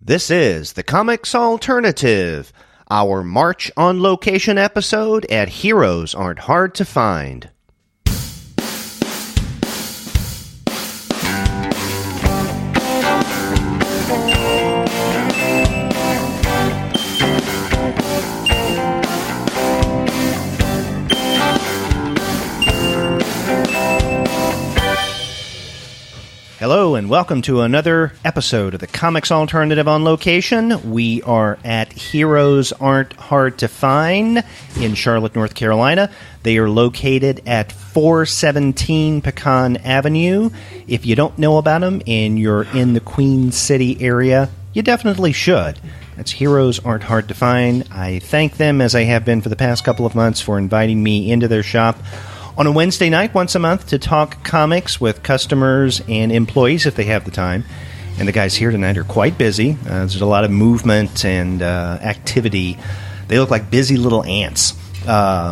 This is the Comics Alternative, our March on Location episode at Heroes Aren't Hard to Find. Hello and welcome to another episode of the Comics Alternative on Location. We are at Heroes Aren't Hard to Find in Charlotte, North Carolina. They are located at 417 Pecan Avenue. If you don't know about them and you're in the Queen City area, you definitely should. That's Heroes Aren't Hard to Find. I thank them, as I have been for the past couple of months, for inviting me into their shop on a Wednesday night once a month to talk comics with customers and employees if they have the time. And the guys here tonight are quite busy. There's a lot of movement and activity. They look like busy little ants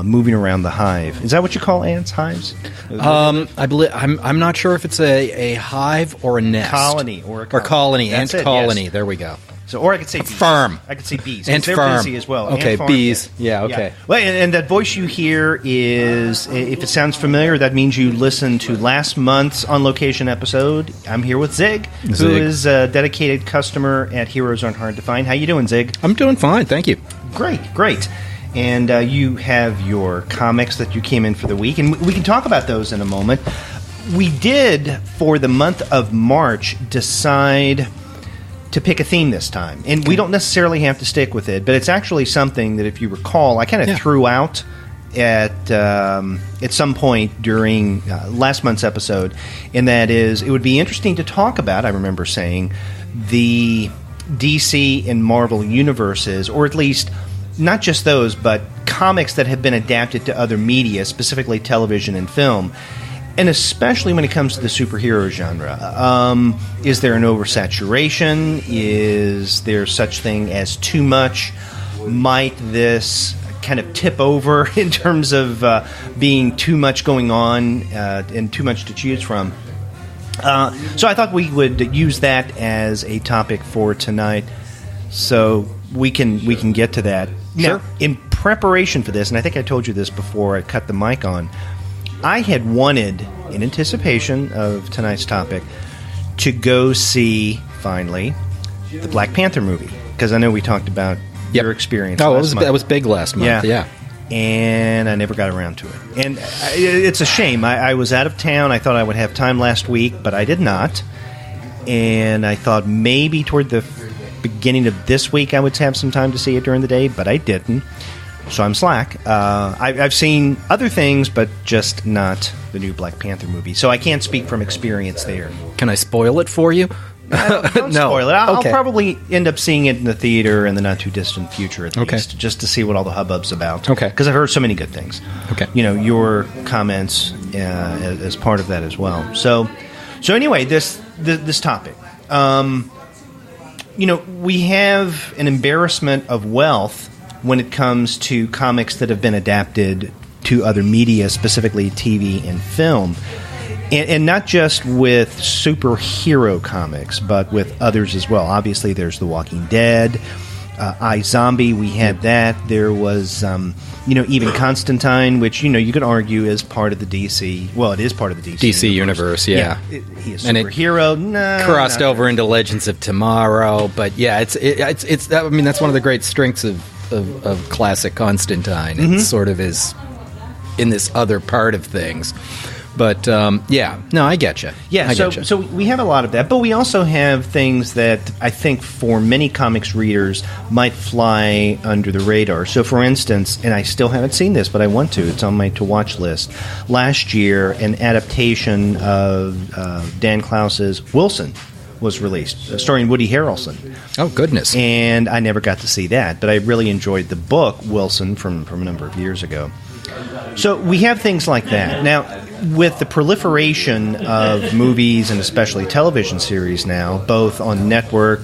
moving around the hive. Is that what you call ants, hives? I believe I'm not sure if it's a hive or a nest. Colony or a colony. Or colony. That's ant it, colony. yes. There we go. So, or I could say bees. Farm. I could say bees. Ant they're farm. busy as well. Okay, Ant farm, bees. Yeah, okay. Yeah. Well, and that voice you hear is, if it sounds familiar, that means you listened to last month's On Location episode. I'm here with Zig, who is a dedicated customer at Heroes Aren't Hard to Find. How you doing, Zig? I'm doing fine, thank you. Great. And you have your comics that you came in for the week, and we can talk about those in a moment. We did, for the month of March, decide to pick a theme this time. And we don't necessarily have to stick with it, but it's actually something that, if you recall, I kind of threw out at some point during last month's episode, and that is, it would be interesting to talk about, I remember saying, the DC and Marvel universes, or at least not just those, but comics that have been adapted to other media, specifically television and film. And especially when it comes to the superhero genre. Is there an oversaturation? Is there such thing as too much? Might this kind of tip over in terms of being too much going on and too much to choose from? So I thought we would use that as a topic for tonight, so we can get to that. Sure. Now, in preparation for this, and I think I told you this before I cut the mic on, I had wanted, in anticipation of tonight's topic, to go see, finally, the Black Panther movie. Because I know we talked about your experience last month. That was big last month, yeah. And I never got around to it. And it's a shame. I was out of town. I thought I would have time last week, but I did not. And I thought maybe toward the beginning of this week I would have some time to see it during the day, but I didn't. So I'm slack. I've seen other things, but just not the new Black Panther movie. So I can't speak from experience there. Can I spoil it for you? Don't spoil it. I'll probably end up seeing it in the theater in the not-too-distant future, at least, just to see what all the hubbub's about. Okay. Because I've heard so many good things. Okay. You know, your comments as part of that as well. So anyway, this topic. We have an embarrassment of wealth when it comes to comics that have been adapted to other media, specifically TV and film. And not just with superhero comics, but with others as well. Obviously, there's The Walking Dead, iZombie, we had that. There was, even Constantine, which, you could argue is part of the DC. Well, it is part of the DC universe, yeah. He's a superhero. Crossed over into Legends of Tomorrow, but yeah, it's that's one of the great strengths of classic Constantine. It sort of is in this other part of things. But, I get you. Yeah, so we have a lot of that, but we also have things that I think for many comics readers might fly under the radar. So, for instance, and I still haven't seen this, but I want to. It's on my to-watch list. Last year, an adaptation of Dan Klaus's Wilson was released, starring Woody Harrelson. Oh, goodness. And I never got to see that, but I really enjoyed the book, Wilson, from a number of years ago. So we have things like that. Now, with the proliferation of movies and especially television series now, both on network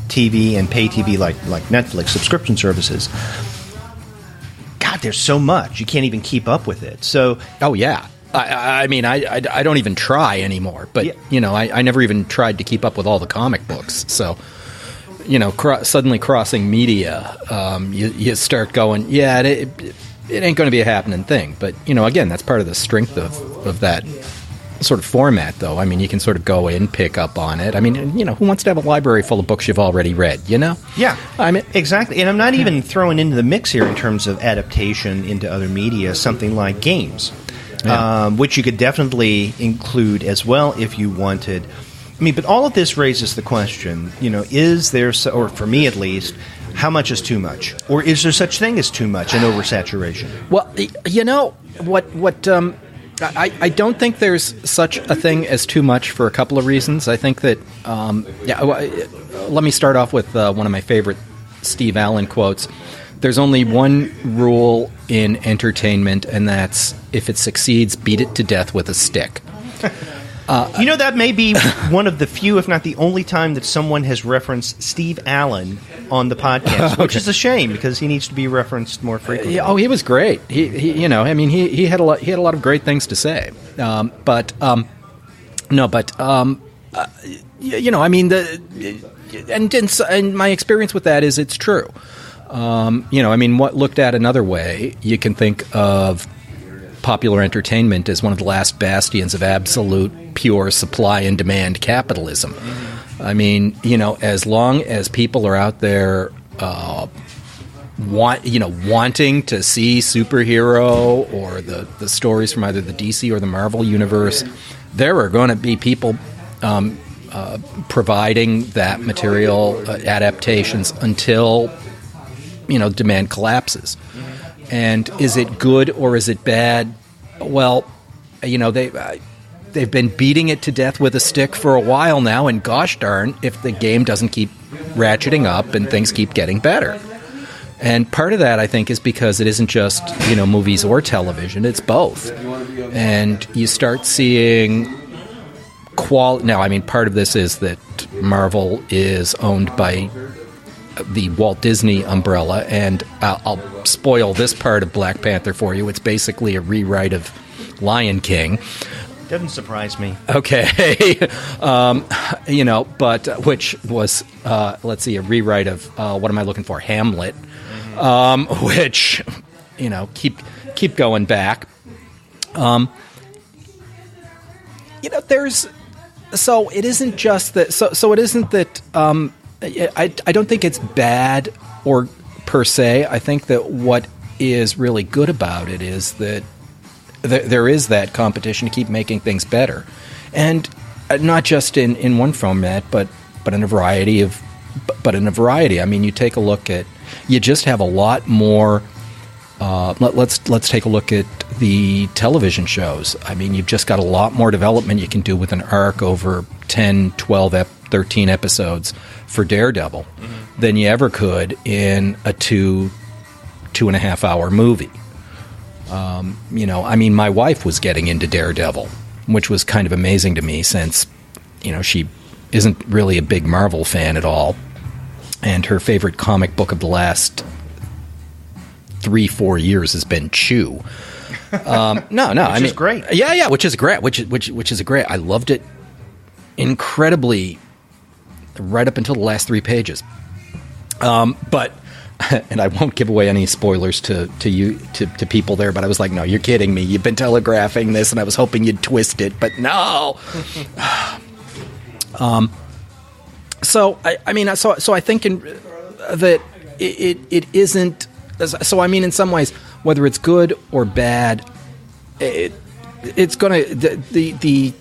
TV and pay TV like Netflix subscription services, God, there's so much. You can't even keep up with it. So, oh, yeah. I mean, I don't even try anymore. But, I never even tried to keep up with all the comic books. So, suddenly crossing media, you start going, yeah, it ain't going to be a happening thing. But, again, that's part of the strength of that sort of format, though. I mean, you can sort of go in, pick up on it. I mean, who wants to have a library full of books you've already read, Yeah, I mean, exactly. And I'm not even throwing into the mix here in terms of adaptation into other media, something like games, which you could definitely include as well if you wanted. I mean, but all of this raises the question, is there, or for me at least, how much is too much? Or is there such thing as too much and oversaturation? Well, I don't think there's such a thing as too much for a couple of reasons. I think that, let me start off with one of my favorite Steve Allen quotes. There's only one rule in entertainment, and that's if it succeeds, beat it to death with a stick. That may be one of the few, if not the only time that someone has referenced Steve Allen on the podcast, which is a shame because he needs to be referenced more frequently. He was great. He had a lot of great things to say. And my experience with that is it's true. What looked at another way, you can think of popular entertainment as one of the last bastions of absolute pure supply and demand capitalism. I mean, as long as people are out there wanting to see superhero or the stories from either the DC or the Marvel universe, there are going to be people providing that material, adaptations, until demand collapses. And is it good or is it bad? Well, they've been beating it to death with a stick for a while now, and gosh darn if the game doesn't keep ratcheting up and things keep getting better. And part of that, I think, is because it isn't just, movies or television, it's both. And you start seeing now, I mean, part of this is that Marvel is owned by the Walt Disney umbrella, and I'll spoil this part of Black Panther for you. It's basically a rewrite of Lion King. Doesn't surprise me. Okay. But which was, a rewrite of, what am I looking for? Hamlet. Which, keep going back. So it isn't just that, so it isn't that, I don't think it's bad or per se. I think that what is really good about it is that there is that competition to keep making things better, and not just in one format, but in a variety. I mean, you take a look at, you just have a lot more. Let's take a look at the television shows. I mean, you've just got a lot more development you can do with an arc over 10, 12, 13 episodes for Daredevil than you ever could in a 2.5 hour movie. My wife was getting into Daredevil, which was kind of amazing to me since, she isn't really a big Marvel fan at all. And her favorite comic book of the last 3-4 years has been Chew. Which is great. Yeah, which is great. Which is great. I loved it incredibly right up until the last 3 pages. But and I won't give away any spoilers to people there, but I was like, no, you're kidding me. You've been telegraphing this, and I was hoping you'd twist it, but no. So I think that it isn't. So I mean, in some ways, whether it's good or bad, it's going to the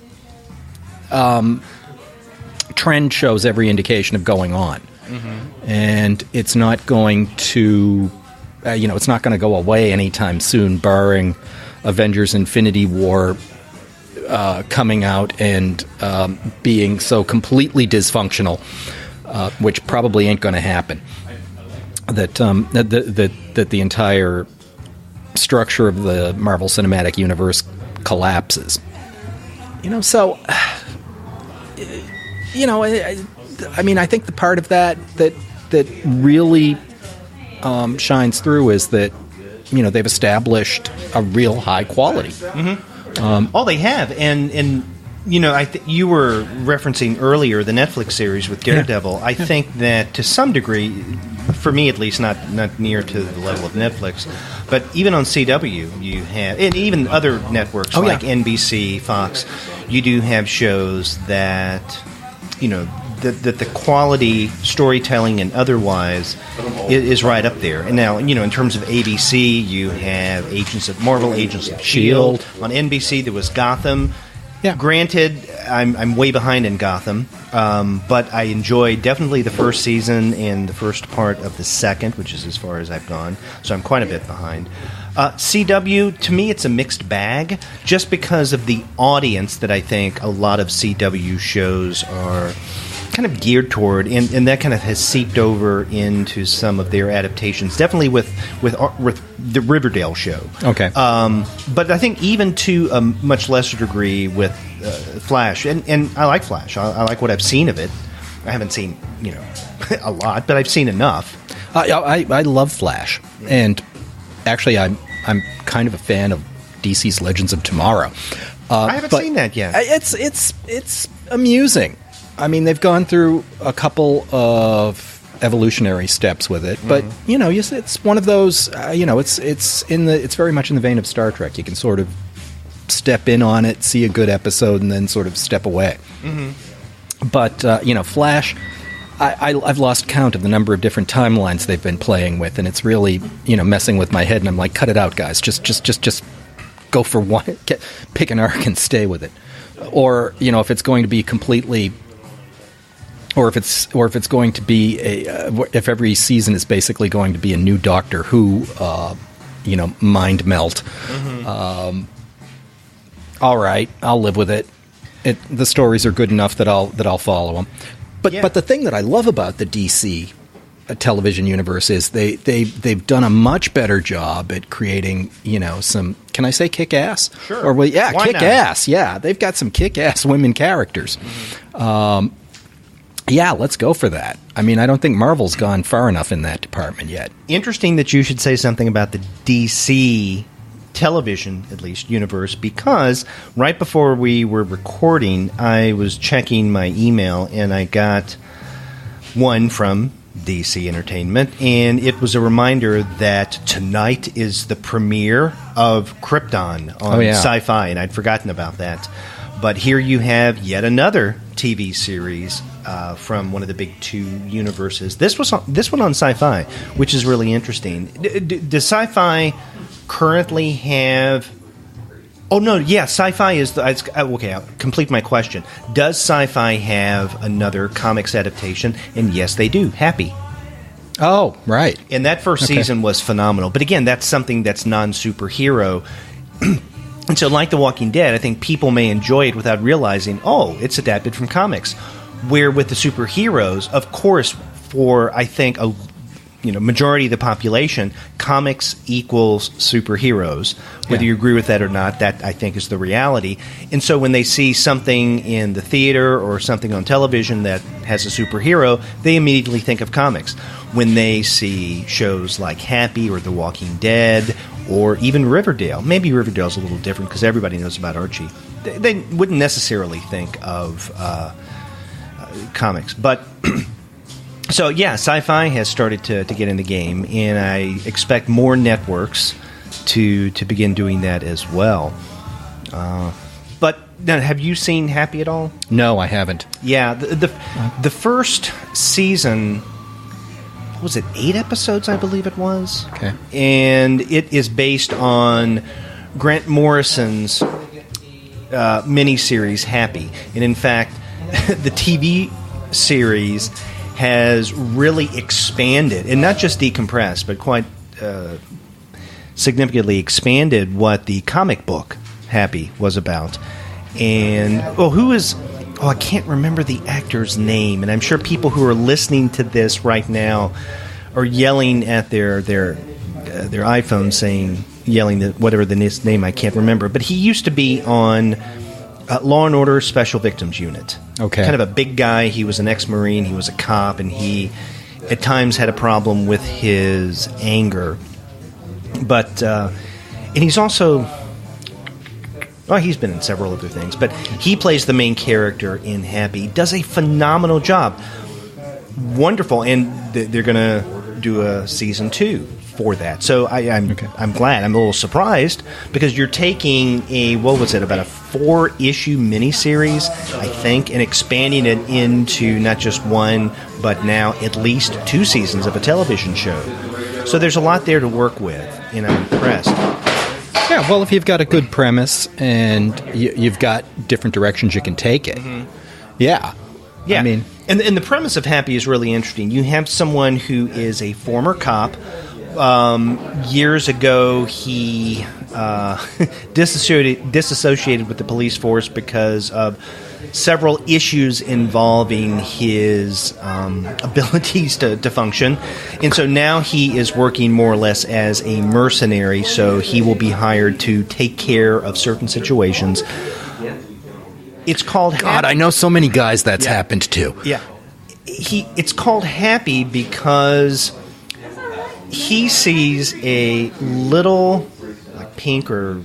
trend shows every indication of going on, and it's not going to, it's not going to go away anytime soon, barring Avengers: Infinity War coming out and being so completely dysfunctional, which probably ain't going to happen. That the entire structure of the Marvel Cinematic Universe collapses. I think the part of that really shines through is that, they've established a real high quality. All they have, and you were referencing earlier the Netflix series with Daredevil. I think that to some degree, for me at least, not near to the level of Netflix, but even on CW, you have, and even other networks like NBC, Fox, you do have shows that, that the quality, storytelling, and otherwise is right up there. And now, in terms of ABC, you have Agents of S.H.I.E.L.D. On NBC, there was Gotham. Yeah. Granted, I'm way behind in Gotham, but I enjoyed definitely the first season and the first part of the second, which is as far as I've gone. So I'm quite a bit behind. CW, to me, it's a mixed bag, just because of the audience that I think a lot of CW shows are kind of geared toward, and that kind of has seeped over into some of their adaptations. Definitely with the Riverdale show. Okay. But I think even to a much lesser degree with Flash, and I like Flash. I like what I've seen of it. I haven't seen a lot, but I've seen enough. I love Flash, and actually I'm kind of a fan of DC's Legends of Tomorrow. I haven't seen that yet. It's amusing. I mean, they've gone through a couple of evolutionary steps with it, but it's one of those. It's very much in the vein of Star Trek. You can sort of step in on it, see a good episode, and then sort of step away. Mm-hmm. But Flash, I've lost count of the number of different timelines they've been playing with, and it's really messing with my head. And I'm like, cut it out, guys. Just go for one. Pick an arc and stay with it. Or if it's going to be completely. Or if it's going to be if every season is basically going to be a new Doctor Who, mind melt. Mm-hmm. All right, I'll live with it. The stories are good enough that I'll follow them. But the thing that I love about the DC television universe is they've done a much better job at creating some. Can I say kick ass? Sure. Or Why kick not? ass. Yeah, they've got some kick ass women characters. Mm-hmm. Yeah, let's go for that. I mean, I don't think Marvel's gone far enough in that department yet. Interesting that you should say something about the DC television, at least, universe, because right before we were recording, I was checking my email, and I got one from DC Entertainment, and it was a reminder that tonight is the premiere of Krypton on Sci-Fi, and I'd forgotten about that. But here you have yet another TV series from one of the big two universes. This one on Sci-Fi, which is really interesting. Does Sci-Fi currently have? Oh no, yeah, Sci-Fi is okay. I'll complete my question. Does Sci-Fi have another comics adaptation? And yes, they do. Happy. Oh, right. And that first season was phenomenal. But again, that's something that's non-superhero. And so, like The Walking Dead, I think people may enjoy it without realizing, it's adapted from comics. Where with the superheroes, of course, for I think a majority of the population, comics equals superheroes. Whether you agree with that or not, that I think is the reality. And so when they see something in the theater or something on television that has a superhero, they immediately think of comics. When they see shows like Happy or The Walking Dead or even Riverdale, maybe Riverdale's a little different because everybody knows about Archie, they wouldn't necessarily think of comics. But so yeah, Sci-Fi has started to get in the game, and I expect more networks to begin doing that as well. But now, have you seen Happy at all? No, I haven't. Yeah, the first season, what was it, 8 episodes, I believe it was? Okay. And it is based on Grant Morrison's miniseries, Happy. And in fact, the TV series has really expanded, and not just decompressed, but quite significantly expanded what the comic book Happy was about. And, I can't remember the actor's name, and I'm sure people who are listening to this right now are yelling at their iPhone yelling whatever the name I can't remember. But he used to be on Law and Order Special Victims Unit. Okay. Kind of a big guy. He was an ex-Marine. He was a cop, and he at times had a problem with his anger. But and he's also, Well, he's been in several other things, but he plays the main character in Happy. Does a phenomenal job. Wonderful, and they're going to do a season 2 for that. So I'm glad. I'm a little surprised because you're taking about a 4-issue miniseries, I think, and expanding it into not just one, but now at least 2 seasons of a television show. So there's a lot there to work with, and I'm impressed. Yeah, well, if you've got a good premise and you've got different directions you can take it, yeah. I mean, and the premise of Happy is really interesting. You have someone who is a former cop. Years ago, he disassociated with the police force because of several issues involving his abilities to function. And so now he is working more or less as a mercenary, so he will be hired to take care of certain situations. It's called God, Happy. I know so many guys that's happened to. Yeah. It's called Happy because he sees a little pink or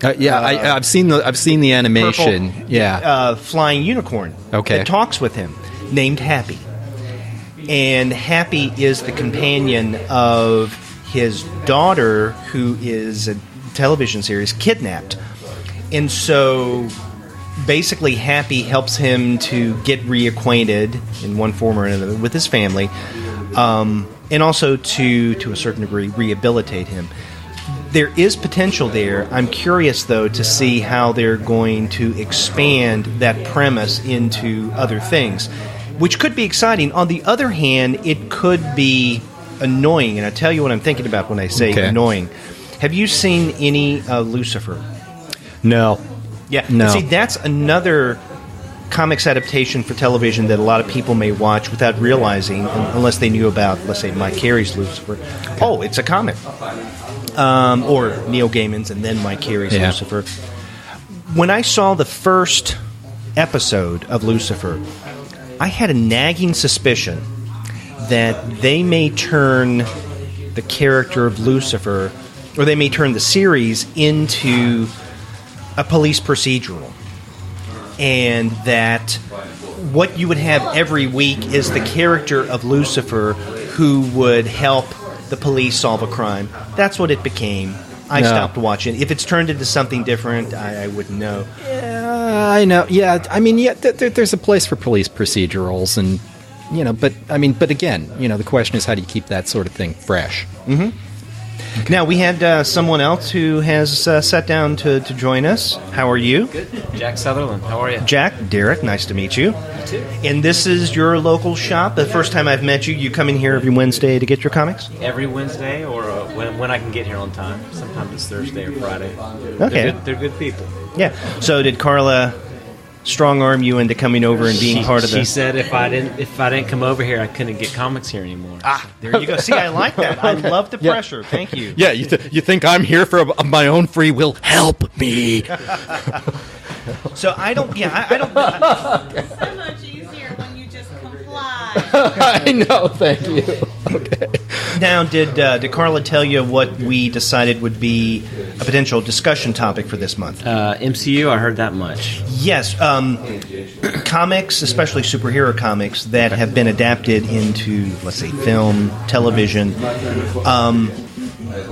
I've seen the animation. purple, flying unicorn that talks with him, named Happy. And Happy is the companion of his daughter, who is a television series Kidnapped. And so basically Happy helps him to get reacquainted in one form or another with his family, and also to a certain degree rehabilitate him. There is potential there. I'm curious, though, to see how they're going to expand that premise into other things, which could be exciting. On the other hand, it could be annoying, and I'll tell you what I'm thinking about when I say annoying. Have you seen any Lucifer? No. Yeah. No. See, that's another comics adaptation for television that a lot of people may watch without realizing, unless they knew about, let's say, Mike Carey's Lucifer. Oh, it's a comic. Or Neil Gaiman's and then Mike Carey's Lucifer. When I saw the first episode of Lucifer, I had a nagging suspicion that they may turn the character of Lucifer, or they may turn the series into a police procedural. And that what you would have every week is the character of Lucifer who would help the police solve a crime. That's what it became. I stopped watching. If it's turned into something different, I wouldn't know. Yeah, I know. Yeah, I mean, there's a place for police procedurals, and but again, the question is, how do you keep that sort of thing fresh? Mm-hmm. Okay. Now, we had someone else who has sat down to join us. How are you? Good. Jack Sutherland. How are you? Jack, Derek, nice to meet you. You too. And this is your local shop. The first time I've met you, you come in here every Wednesday to get your comics? Every Wednesday, or when I can get here on time. Sometimes it's Thursday or Friday. Okay. They're good people. Yeah. So did Carla strong-arm you into coming over and being part of the... She said if I didn't come over here, I couldn't get comics here anymore. There you go. See, I like that. I love the pressure. Thank you. Yeah, you think I'm here for my own free will? Help me. So I don't... Yeah, I don't... It's so much easier when you just comply. I know, thank you. Okay. Now, did Carla tell you what we decided would be a potential discussion topic for this month? MCU, I heard that much. Yes. Comics, especially superhero comics, that have been adapted into, let's say, film, television.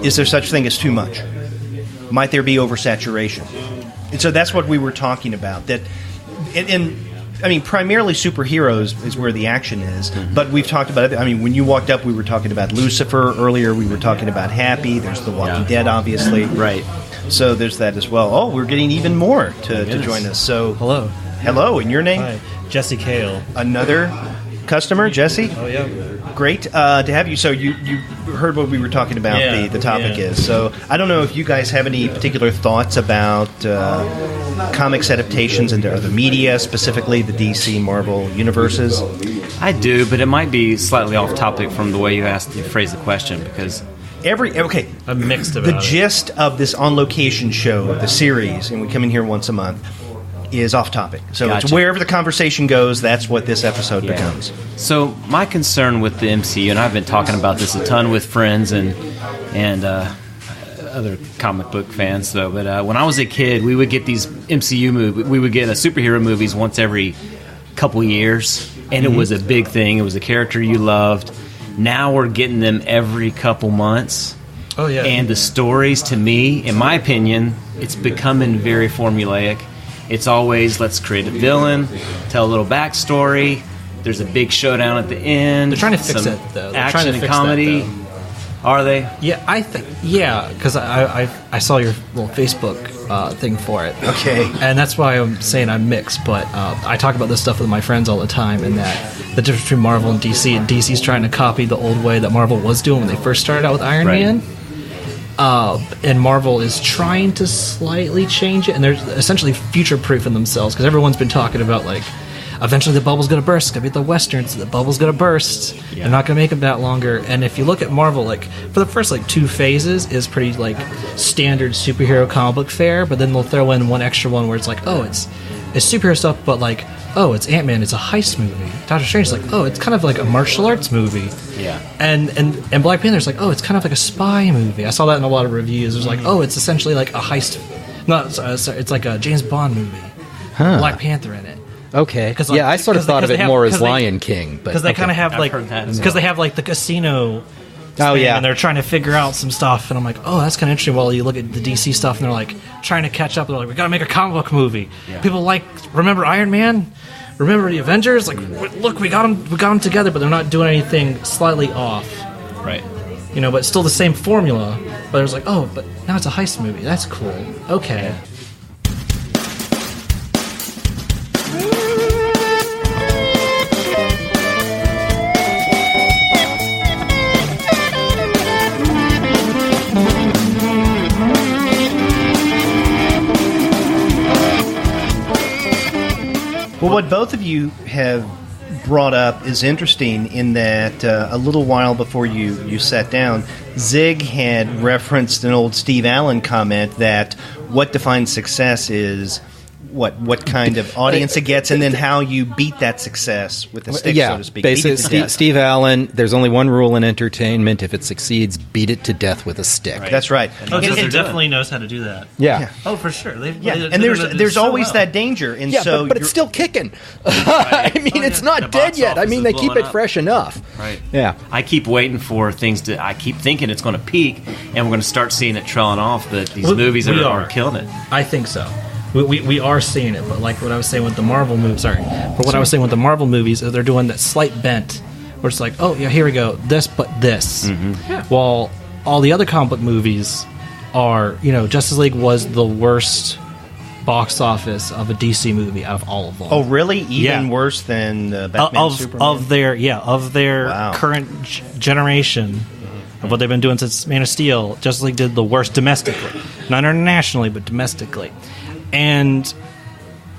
Is there such thing as too much? Might there be oversaturation? And so that's what we were talking about. That, and I mean, primarily superheroes is where the action is, but we've talked about it. I mean, when you walked up, we were talking about Lucifer earlier. We were talking about Happy. There's The Walking Dead, obviously. Right. So there's that as well. Oh, we're getting even more to join us. So hello, and your name? Hi, Jesse Cale. Another customer, Jesse? Oh, yeah. Great to have you. So you heard what we were talking about, the topic is. So I don't know if you guys have any particular thoughts about comics adaptations into other media, specifically the DC, Marvel universes. I do, but it might be slightly off topic from the way you phrased the question, because... I'm mixed about the gist of this on-location show, the series, and we come in here once a month, is off topic. So it's wherever the conversation goes, that's what this episode becomes. So my concern with the MCU, and I've been talking about this a ton with friends and other comic book fans, though. But when I was a kid, we would get these MCU movies. We would get superhero movies once every couple years, and it was a big thing. It was a character you loved. Now we're getting them every couple months. Oh, yeah. And the stories, to me, in my opinion, it's becoming very formulaic. It's always, let's create a villain, tell a little backstory. There's a big showdown at the end. They're trying to fix some it, though. They're action trying to and fix comedy. that, Are they? Yeah, I think because I saw your little Facebook thing for it. Okay. And that's why I'm saying I'm mixed. But I talk about this stuff with my friends all the time, and that the difference between Marvel and DC's trying to copy the old way that Marvel was doing when they first started out with Iron Man. And Marvel is trying to slightly change it, and they're essentially future-proofing themselves because everyone's been talking about like. Eventually the bubble's going to burst. It's going to be the Westerns. The bubble's going to burst. Yeah. They're not going to make them that longer. And if you look at Marvel, like, for the first, like, 2 phases is pretty, like, standard superhero comic book fare, but then they'll throw in one extra one where it's like, oh, it's superhero stuff, but, like, oh, it's Ant-Man. It's a heist movie. Doctor Strange is like, oh, it's kind of like a martial arts movie. Yeah. And Black Panther's like, oh, it's kind of like a spy movie. I saw that in a lot of reviews. It was like, oh, it's essentially like a heist. No, sorry, it's like a James Bond movie. Huh. Black Panther in it. Okay. Like, I sort of thought of it more as Lion King, because they kind of have like because they have like the casino. And they're trying to figure out some stuff, and I'm like, oh, that's kind of interesting. Well, you look at the DC stuff, and they're like trying to catch up. They're like, we got to make a comic book movie. Yeah. People remember Iron Man, remember the Avengers. Like, look, we got them together, but they're not doing anything slightly off. Right. You know, but still the same formula. But it was like, oh, but now it's a heist movie. That's cool. Okay. Yeah. Well, what both of you have brought up is interesting in that a little while before you sat down, Zig had referenced an old Steve Allen comment that what defines success is what kind of audience it gets, and then how you beat that success with a stick, so to speak. Basically, Steve Allen, there's only one rule in entertainment. If it succeeds, beat it to death with a stick. Right. That's right. And definitely knows how to do that. Yeah. Oh, for sure. And there's always that danger. And so but it's still kicking. I mean, it's not dead yet. I mean, they keep it fresh enough. Right. Yeah. I keep waiting for things to... I keep thinking it's going to peak, and we're going to start seeing it trailing off, but these movies are killing it. I think so. We are seeing it, but like what I was saying with the Marvel movies, I was saying with the Marvel movies, they're doing that slight bent, where it's like, oh yeah, here we go, this but this. Mm-hmm. Yeah. While all the other comic book movies are, Justice League was the worst box office of a DC movie out of all of them. Oh, really? Even worse than Batman Superman? Of their current generation. Of what they've been doing since Man of Steel, Justice League did the worst domestically, not internationally, but domestically. And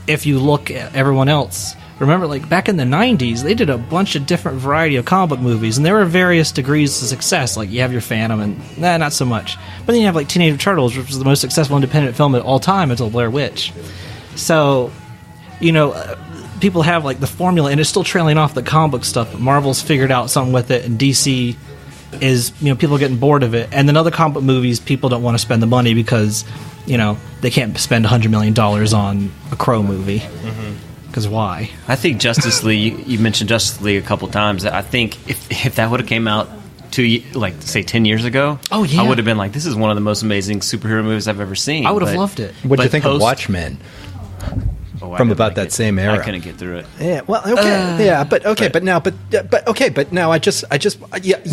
if you look at everyone else, remember, like, back in the 90s, they did a bunch of different variety of comic book movies, and there were various degrees of success. Like, you have your Phantom, and not so much. But then you have, like, Teenage Mutant Turtles, which was the most successful independent film of all time until Blair Witch. So, people have, like, the formula, and it's still trailing off the comic book stuff, but Marvel's figured out something with it, and DC is, people are getting bored of it. And then other comic book movies, people don't want to spend the money because... they can't spend $100 million on a Crow movie. Because why? I think Justice League, you mentioned Justice League a couple times. I think if that would have came out 10 years ago, I would have been like, this is one of the most amazing superhero movies I've ever seen. I would have loved it. What do you think of Watchmen? From about that same era. I couldn't get through it. Yeah, well, okay. But now I just My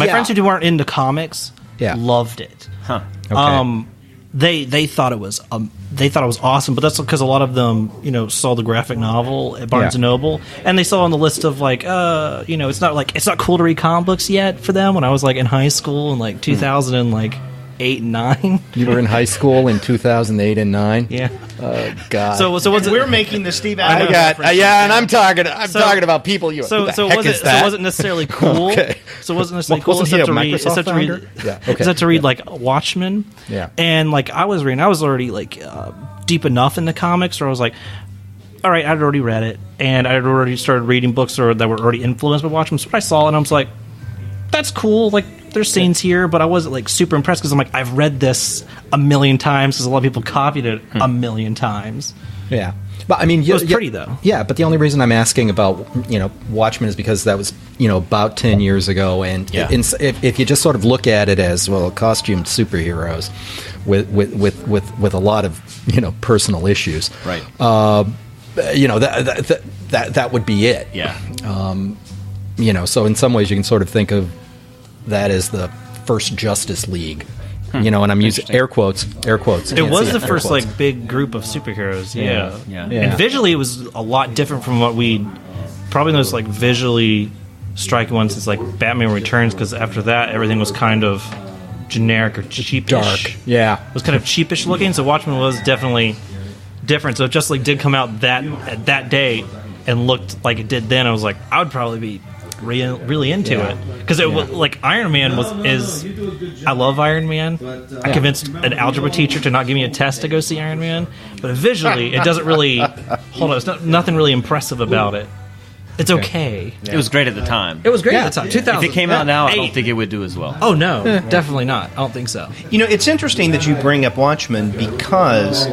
friends who weren't into comics loved it. Huh. Okay. They thought it was awesome, but that's because a lot of them saw the graphic novel at Barnes and Noble, and they saw on the list of like it's not cool to read comic books yet for them. When I was like in high school in like 2008 and 9. You were in high school in 2008 and 9. Yeah. God. So we're making the Steve Allen. And I'm talking about people. It wasn't necessarily cool. Okay. So it wasn't necessarily cool. Except to read like Watchmen. Yeah. And like I was already like deep enough in the comics where I was like, all right, I'd already read it, and I'd already started reading books that were already influenced by Watchmen. So I saw it, and I was like, that's cool. Like, there's scenes here, but I wasn't like super impressed because I'm like, I've read this a million times because a lot of people copied it a million times. Yeah. But I mean, It was pretty, though. Yeah, but the only reason I'm asking about Watchmen is because that was about 10 years ago, and if you just sort of look at it as costumed superheroes with a lot of personal issues, Right. That would be it. Yeah. So in some ways you can sort of think of that as the first Justice League. And I'm using air quotes. It was the first like big group of superheroes. Yeah. And visually, it was a lot different from what we probably most like visually striking ones since like Batman Returns. Because after that, everything was kind of generic or cheapish. Dark. Yeah, it was kind of cheapish looking. So Watchmen was definitely different. So if Justice League did come out that day and looked like it did then, I was like, I would probably be really into it because it was like Iron Man I love Iron Man. I convinced an algebra teacher to not give me a test to go see Iron Man, but visually it doesn't really hold on. It's nothing really impressive about it. It's okay. It was great at the time. It was great at the time. 2000. If it came out now, I don't think it would do as well. Oh no, definitely not. I don't think so. It's interesting that you bring up Watchmen because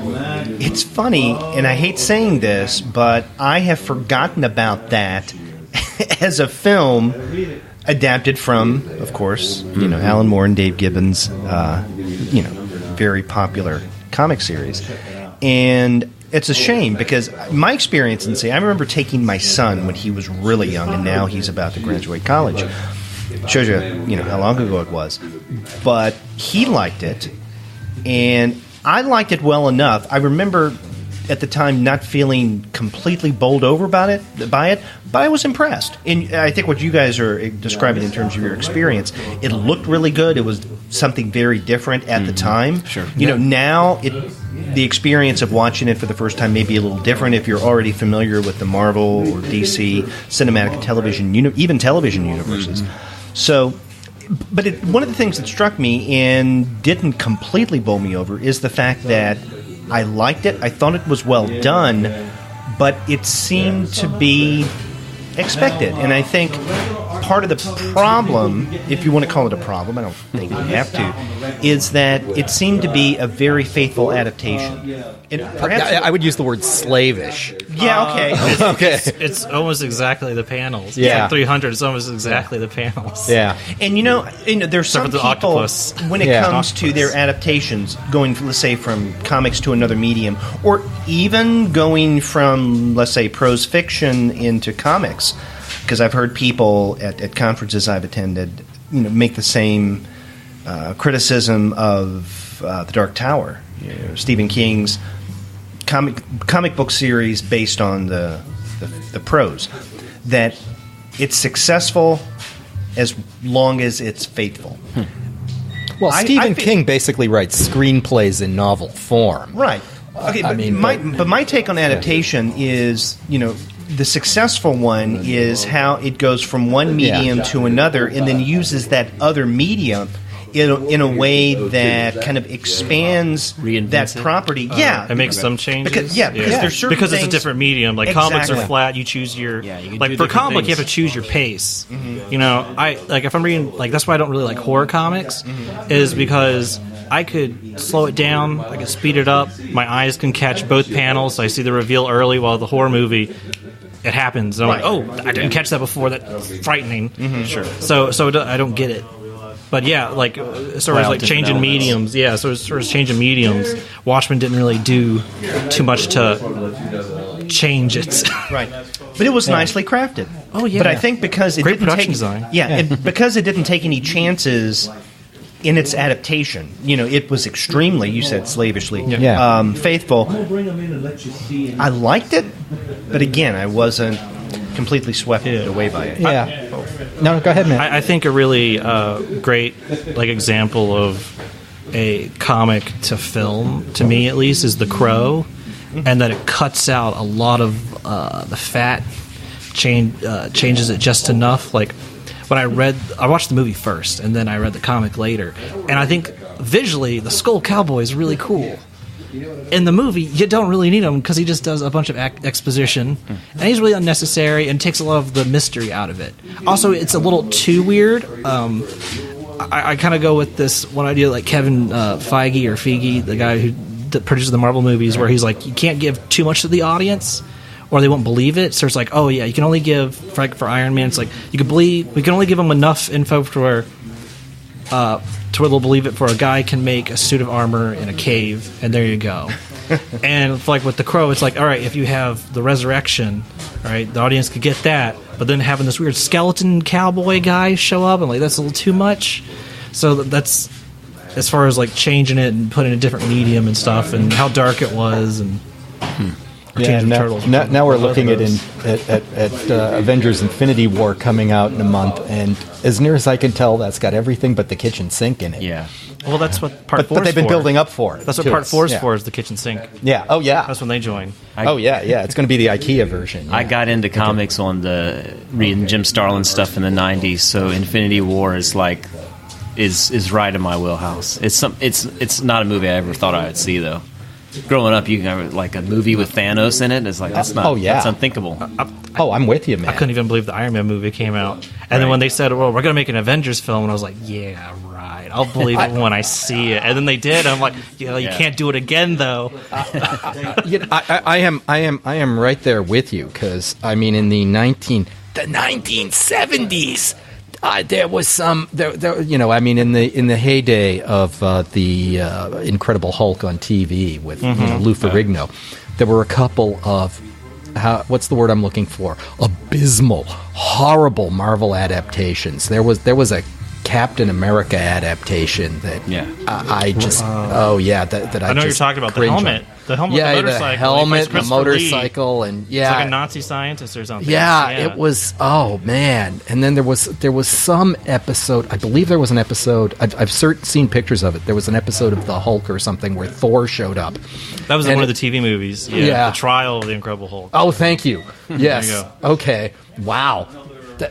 it's funny, and I hate saying this, but I have forgotten about that as a film adapted from, of course, Alan Moore and Dave Gibbons, very popular comic series. And it's a shame because my experience in I remember taking my son when he was really young, and now he's about to graduate college. Shows you, how long ago it was. But he liked it, and I liked it well enough. I remember at the time not feeling completely bowled over by it, but I was impressed. And I think what you guys are describing in terms of your experience, it looked really good. It was something very different at the time. Sure. Now the experience of watching it for the first time may be a little different if you're already familiar with the Marvel or DC cinematic television, even television universes. So, but one of the things that struck me and didn't completely bowl me over is the fact that I liked it. I thought it was well done, but it seemed to be expected. And I think part of the problem, if you want to call it a problem, I don't think you have to, is that it seemed to be a very faithful adaptation. And perhaps I would use the word slavish. Yeah, okay. Okay. It's almost exactly the panels. Yeah. It's like 300. It's almost exactly the panels. Yeah. And there's some for the people octopus. when it comes to their adaptations, going, let's say, from comics to another medium, or even going from, let's say, prose fiction into comics, because I've heard people at conferences I've attended, make the same criticism of The Dark Tower, Stephen King's comic book series based on the prose, that it's successful as long as it's faithful. Well, Stephen King basically writes screenplays in novel form. Right. Okay, but my take on adaptation is, the successful one is how it goes from one medium to another and then uses that other medium in a way that kind of expands that property. It makes some changes. Because there's certain because it's a things- different medium. Like comics are flat. You choose your you can like do for different comic book, you things. have to choose your pace. I like if I'm reading that's why I don't really like horror comics is because I could slow it down, I could speed it up. My eyes can catch both panels, so I see the reveal early. While the horror movie, it happens. And I'm like, I didn't catch that before. That's frightening. Sure. So I don't get it. But yeah, like as far as like changing mediums, so as far as changing mediums, Watchmen didn't really do too much to change it. Right. But it was nicely crafted. Oh yeah. But I think because it Great didn't production take design. and because it didn't take any chances in its adaptation, it was extremely, you said slavishly, faithful. I liked it, but again, I wasn't completely swept away by it. No, go ahead, man. I think a really great example of a comic to film, to me at least, is The Crow, and that it cuts out a lot of the fat, changes it just enough. Like when I watched the movie first, and then I read the comic later, and I think visually the Skull Cowboy is really cool. In the movie, you don't really need him because he just does a bunch of exposition, and he's really unnecessary and takes a lot of the mystery out of it. Also, it's a little too weird. I kind of go with this one idea like Kevin Feige, the guy who produces the Marvel movies, where he's like, you can't give too much to the audience or they won't believe it. So it's like, oh yeah, you can only give for Iron Man. It's like we can only give them enough info to where they'll believe it. For a guy can make a suit of armor in a cave, and there you go. And like with the Crow, it's like, all right, if you have the resurrection, all right, the audience could get that, but then having this weird skeleton cowboy guy show up, and like that's a little too much. So that's as far as like changing it and putting a different medium and stuff, and how dark it was, and now we're looking at Avengers Infinity War coming out in a month, and as near as I can tell, that's got everything but the kitchen sink in it. Yeah. Well, that's what part 4 is for. But they've been building up for it. That's what part 4 is for, is the kitchen sink. Yeah. Oh, yeah. That's when they join. It's going to be the IKEA version. Yeah. I got into comics on reading Jim Starlin stuff in the 90s, so Infinity War is like is right in my wheelhouse. It's not a movie I ever thought I would see, though. Growing up, you can have like a movie with Thanos in it. It's like that's unthinkable. I'm with you, man. I couldn't even believe the Iron Man movie came out, and then when they said, "Well, we're going to make an Avengers film," and I was like, "Yeah, right. I'll believe it when I see it." And then they did. I'm like, you can't do it again, though. I am right there with you, because I mean, in the 1970s. There was some, in the heyday of the Incredible Hulk on TV with Lou Ferrigno, there were a couple of, what's the word I'm looking for? Abysmal, horrible Marvel adaptations. There was a Captain America adaptation that I just I know you're talking about the helmet. The helmet, the motorcycle. The helmet, the motorcycle, and it's like a Nazi scientist or something. Yeah, it was. Oh man! And then there was some episode. I believe there was an episode. I've seen pictures of it. There was an episode of the Hulk or something where Thor showed up. That was one of the TV movies. Yeah, the trial of the Incredible Hulk. Oh, thank you. Yes. There you go. Okay. Wow.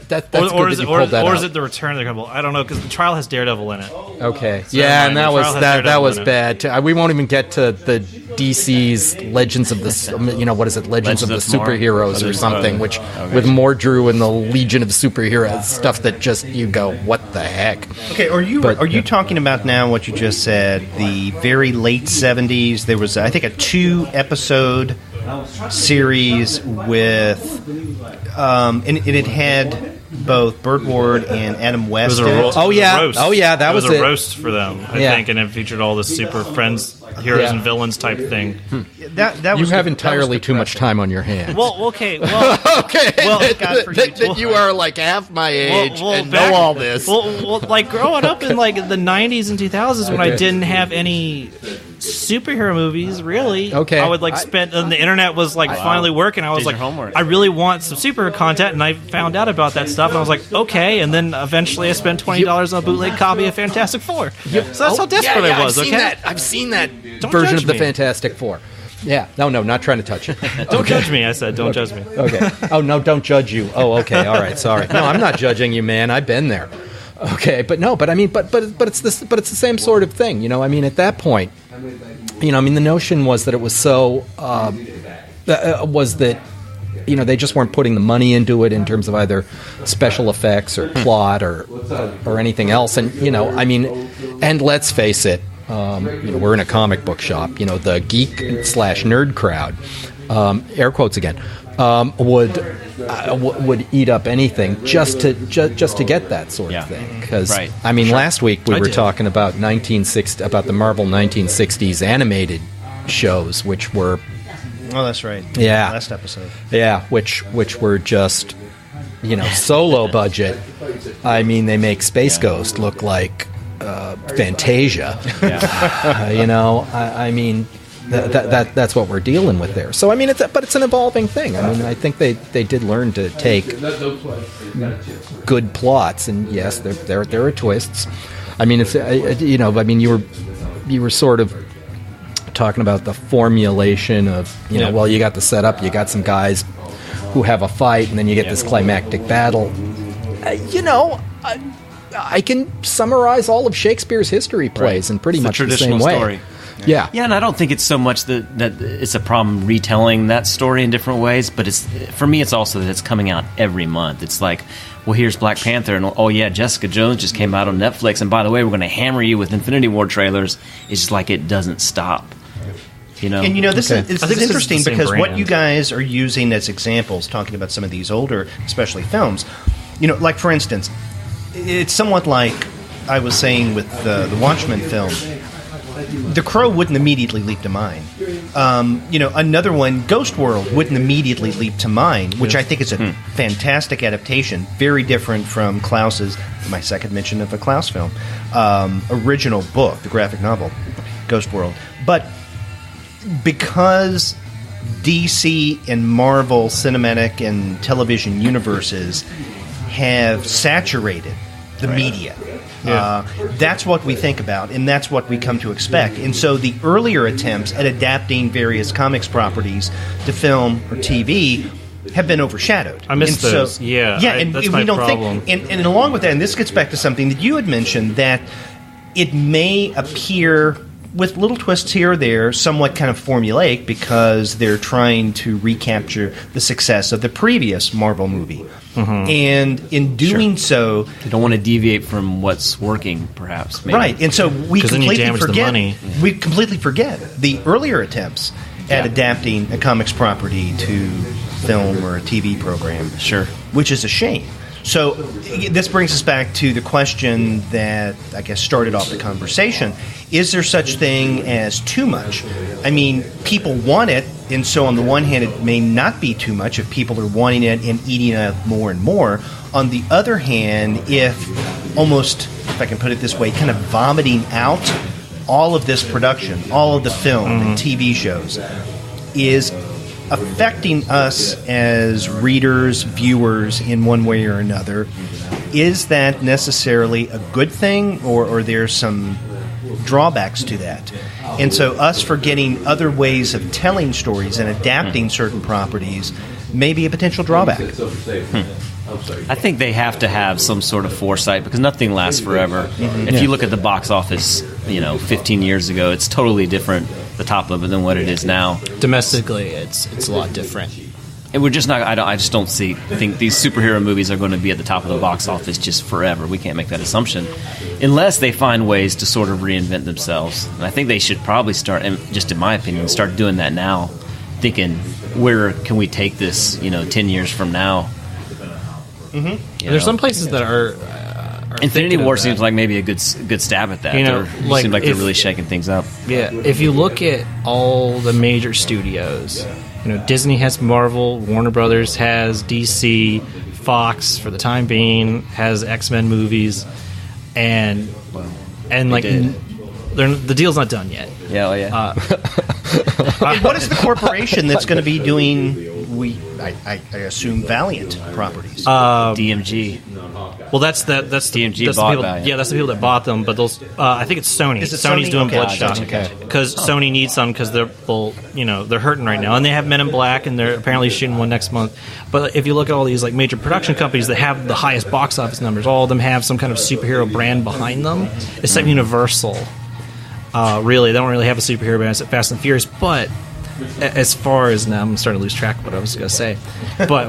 That's or is it the Return of the Incredible? I don't know, because the trial has Daredevil in it. Okay, so and that was bad too. We won't even get to the DC's Legends of the Legends of the Superheroes or something, which with Mordru and the Legion of Superheroes stuff that just you go, what the heck? Okay, are you talking about now what you just said? The very late 70s, there was I think a 2-episode series with and it had both Burt Ward and Adam West. That was a roast for them, I think, and it featured all the super friends, heroes and villains type thing. You have entirely too much time on your hands. Well, okay. That you are like half my age and know all this. Well, like growing up in like the 90s and 2000s when I didn't have any superhero movies, really. Okay. I would spend, and the internet was finally working. I was like, homework. I really want some superhero content, and I found out about that stuff, and I was like, okay. And then eventually I spent $20 on a bootleg copy of Fantastic Four. So that's how desperate I was. I've seen that version of the Fantastic Four. Yeah. No, not trying to touch it. Don't judge me, I said. Don't judge me. Okay. Oh, no, don't judge you. Oh, okay. All right. Sorry. No, I'm not judging you, man. I've been there. Okay. But it's the same sort of thing. At that point, the notion was that it was so, they just weren't putting the money into it in terms of either special effects or plot or anything else. And, and let's face it, we're in a comic book shop. The geek/nerd crowd, air quotes again, would eat up anything just to get that sort of thing. Because last week we were talking about the Marvel 1960s animated shows, which were. Oh, that's right. Yeah, last episode. Yeah, which were just solo budget. I mean, they make Space Ghost look like Fantasia. That's what we're dealing with there. So it's an evolving thing. I think they did learn to take good plots, and yes, there are twists. You were sort of talking about the formulation of you got the setup, you got some guys who have a fight, and then you get this climactic battle. I can summarize all of Shakespeare's history plays in pretty much the same way. Story. Yeah, and I don't think it's so much that it's a problem retelling that story in different ways, but for me, it's also that it's coming out every month. It's like well, here's Black Panther, and oh yeah, Jessica Jones just came out on Netflix, and by the way, we're going to hammer you with Infinity War trailers. It's just like it doesn't stop. You know, and this I is think it's interesting the same because what brand. you guys are using as examples, talking about some of these older, especially films, like for instance, it's somewhat like I was saying with the Watchmen film. The Crow wouldn't immediately leap to mind. Another one, Ghost World, wouldn't immediately leap to mind, which I think is a fantastic adaptation, very different from Klaus's, my second mention of a Klaus film, original book, the graphic novel, Ghost World. But because DC and Marvel cinematic and television universes have saturated the media, that's what we think about, and that's what we come to expect. And so the earlier attempts at adapting various comics properties to film or TV have been overshadowed. I miss and those. So, And that's my problem. And along with that, and this gets back to something that you had mentioned, that it may appear, with little twists here or there, somewhat kind of formulaic because they're trying to recapture the success of the previous Marvel movie. And in doing so, they don't want to deviate from what's working, perhaps. Maybe. Right, and so we 'Cause then you completely damage the forget. money. We completely forget the earlier attempts at adapting a comics property to film or a TV program. Sure. Which is a shame. So this brings us back to the question that I guess started off the conversation. Is there such thing as too much? I mean, people want it, and so on the one hand, it may not be too much if people are wanting it and eating it more and more. On the other hand, if I can put it this way, kind of vomiting out all of this production, all of the film and TV shows, is affecting us as readers, viewers, in one way or another, is that necessarily a good thing, or there's some drawbacks to that? And so us forgetting other ways of telling stories and adapting certain properties may be a potential drawback. I think they have to have some sort of foresight because nothing lasts forever. If you look at the box office, 15 years ago, it's totally different, the top limit, than what it is now. Domestically, it's a lot different. And we're just not. I just don't think these superhero movies are going to be at the top of the box office just forever. We can't make that assumption, unless they find ways to sort of reinvent themselves. And I think they should probably start, and just in my opinion, start doing that now. Thinking, where can we take this? 10 years from now. There's some places that are Infinity War that. seems like maybe a good stab at that. Like seems like they're really shaking things up. Yeah, if you look at all the major studios, Disney has Marvel, Warner Brothers has DC, Fox for the time being has X-Men movies, and like the deal's not done yet. Yeah. And what is the corporation that's going to be doing? I assume Valiant properties. DMG. Well, that's DMG that's bought the people. Valiant. Yeah, that's the people that bought them. But those, I think it's Sony. Is it Sony's Sony? doing Okay, Bloodshot gotcha. because Sony needs some because they're hurting right now, and they have Men in Black, and they're apparently shooting one next month. But if you look at all these like major production companies that have the highest box office numbers, all of them have some kind of superhero brand behind them, except Universal. Really, they don't really have a superhero brand except Fast and Furious, but. As far as now, I'm starting to lose track of what I was going to say, but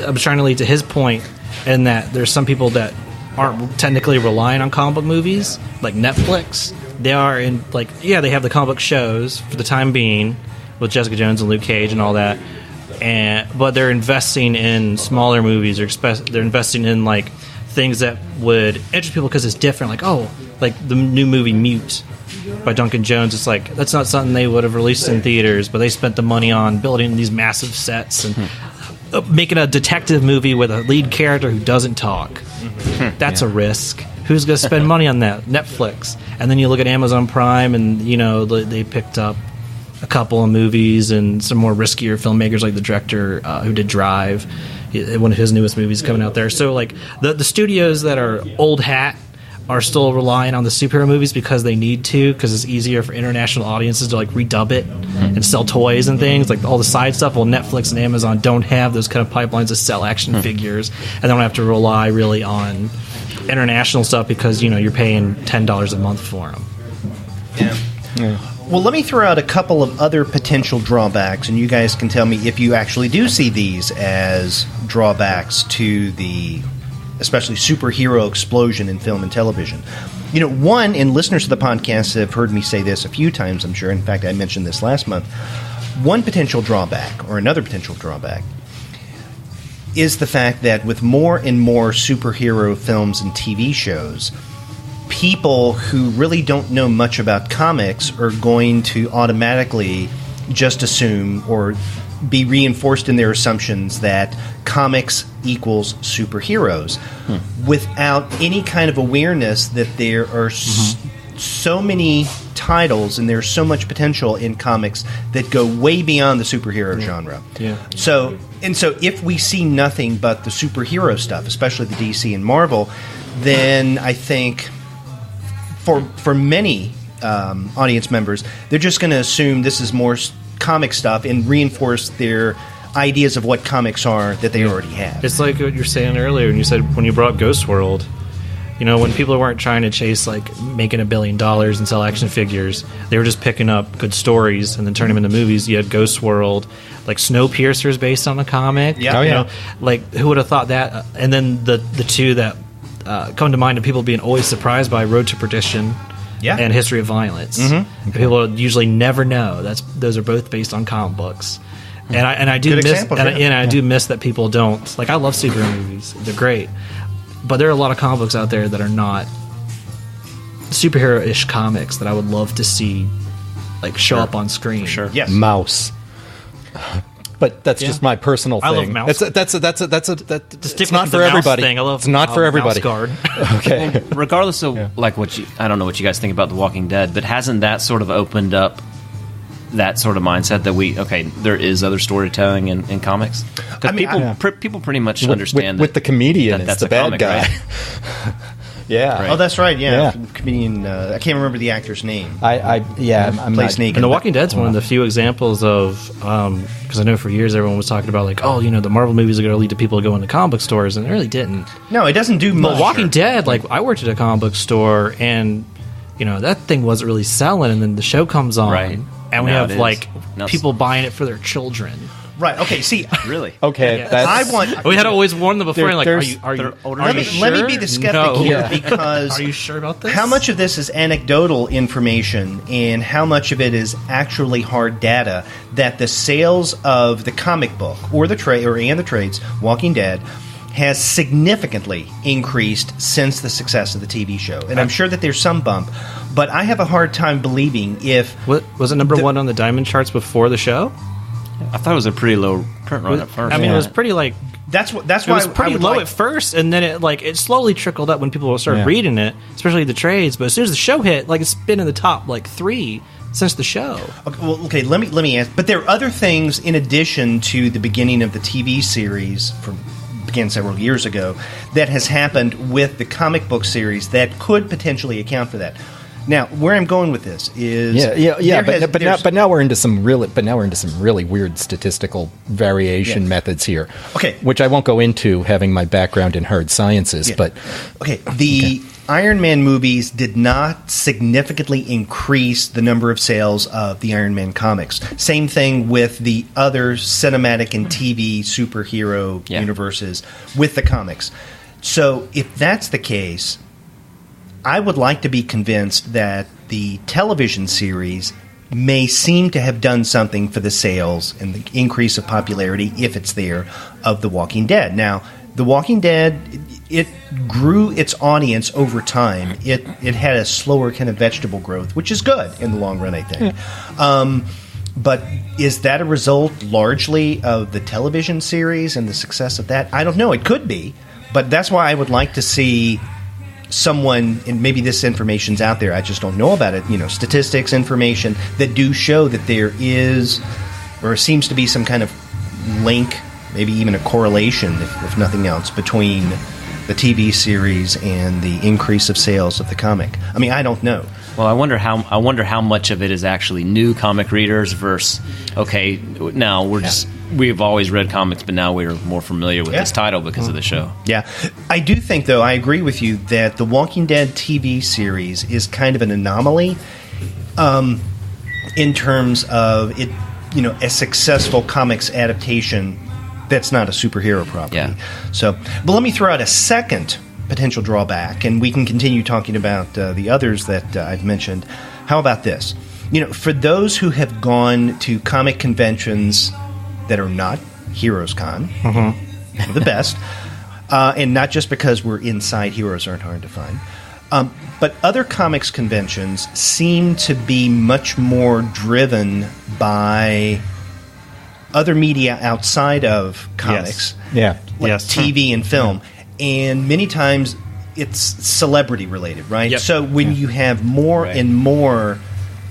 I'm trying to lead to his point in that there's some people that aren't technically relying on comic book movies, like Netflix. They are in they have the comic book shows for the time being with Jessica Jones and Luke Cage and all that, but they're investing in smaller movies, or they're investing in like things that would interest people because it's different. Like the new movie Mute by Duncan Jones. It's like that's not something they would have released in theaters, but they spent the money on building these massive sets and making a detective movie with a lead character who doesn't talk. That's a risk. Who's going to spend money on that? Netflix. And then you look at Amazon Prime, and they picked up a couple of movies and some more riskier filmmakers, like the director who did Drive, one of his newest movies coming out there. So like the studios that are old hat are still relying on the superhero movies because they need to, because it's easier for international audiences to like redub it and sell toys and things, like all the side stuff. Well, Netflix and Amazon don't have those kind of pipelines to sell action figures, and they don't have to rely really on international stuff because you're paying $10 a month for them. Yeah. Well, let me throw out a couple of other potential drawbacks, and you guys can tell me if you actually do see these as drawbacks to the especially superhero explosion in film and television. You know, one, and listeners to the podcast have heard me say this a few times, I'm sure. In fact, I mentioned this last month. One potential drawback, or another potential drawback, is the fact that with more and more superhero films and TV shows, people who really don't know much about comics are going to automatically just assume or be reinforced in their assumptions that comics equals superheroes without any kind of awareness that there are so many titles and there's so much potential in comics that go way beyond the superhero genre. Yeah. So if we see nothing but the superhero stuff, especially the DC and Marvel, then I think for many audience members, they're just going to assume this is more comic stuff and reinforce their ideas of what comics are that they already have. It's like what you were saying earlier, and you said when you brought up Ghost World, you know, when people weren't trying to chase like making $1 billion and sell action figures, they were just picking up good stories and then turning them into movies. You had Ghost World, like Snowpiercer's based on a comic. Yeah. You know, like who would have thought that? And then the two that come to mind of people being always surprised by Road to Perdition. Yeah. And History of Violence. Mm-hmm. People usually never know. Those are both based on comic books. And I do Good miss examples, and I do miss that people don't like. I love superhero movies; they're great, but there are a lot of comic books out there that are not superhero-ish comics that I would love to see like show up on screen. Sure. Yes. Mouse. But that's just my personal thing. I love Mouse. That's Stick it's not with for the mouse everybody. thing. I love it's not for everybody. Mouse Guard. Okay. Regardless of like I don't know what you guys think about The Walking Dead, but hasn't that sort of opened up that sort of mindset that there is other storytelling in comics? Because people pretty much understand with the comedian, that's it's the a bad comic, guy. right? Yeah. Right. Oh, that's right. Yeah, Yeah. comedian. I can't remember the actor's name. I'm Plays not, Negan. And The Walking Dead's one of the few examples of, because I know for years everyone was talking about like, oh, you know, the Marvel movies are going to lead to people going to comic book stores, and it really didn't. No, it doesn't do much. But Walking Dead, like I worked at a comic book store, and you know that thing wasn't really selling, and then the show comes on, Right. and we Now have it is. like Now it's- people buying it for their children. Right. Okay. See, Really? Okay. Yeah. That's, I want. We had to always warn them before, like, are there's- you Let me sure? be the skeptic No. here because Are you sure about this? how much of this is anecdotal information and how much of it is actually hard data that the sales of the comic book or the trades Walking Dead has significantly increased since the success of the TV show. And I'm sure that there's some bump, but I have a hard time believing if What, was it number one on the Diamond charts before the show? I thought it was a pretty low print run at first. I mean, it was pretty like that's it why was I pretty would low like- at first, and then it slowly trickled up when people started Yeah. reading it, especially the trades. But as soon as the show hit, like it's been in the top like 3 since the show. Okay, let me ask. But there are other things in addition to the beginning of the TV series began several years ago that has happened with the comic book series that could potentially account for that. Now, where I'm going with this is but now we're into some really weird statistical variation methods here. Okay. Which I won't go into, having my background in hard sciences, but the Iron Man movies did not significantly increase the number of sales of the Iron Man comics. Same thing with the other cinematic and TV superhero universes with the comics. So if that's the case, I would like to be convinced that the television series may seem to have done something for the sales and the increase of popularity, if it's there, of The Walking Dead. Now, The Walking Dead, it grew its audience over time. It had a slower kind of vegetable growth, which is good in the long run, I think. But is that a result largely of the television series and the success of that? I don't know. It could be. But that's why I would like to see someone, and maybe this information's out there, I just don't know about it, statistics, information that do show that there is, or seems to be some kind of link, maybe even a correlation, if nothing else, between the TV series and the increase of sales of the comic. I mean, I don't know. Well, I wonder how much of it is actually new comic readers versus now we've always read comics, but now we're more familiar with this title because of the show. Yeah. I do think, though, I agree with you that the Walking Dead TV series is kind of an anomaly in terms of it, a successful comics adaptation that's not a superhero property. Yeah. So, but let me throw out a second potential drawback, and we can continue talking about the others that I've mentioned. How about this? For those who have gone to comic conventions that are not Heroes Con, the best, and not just because we're inside, heroes aren't hard to find, but other comics conventions seem to be much more driven by other media outside of comics, like TV and film, and many times it's celebrity related, right? Yep. So when you have more and more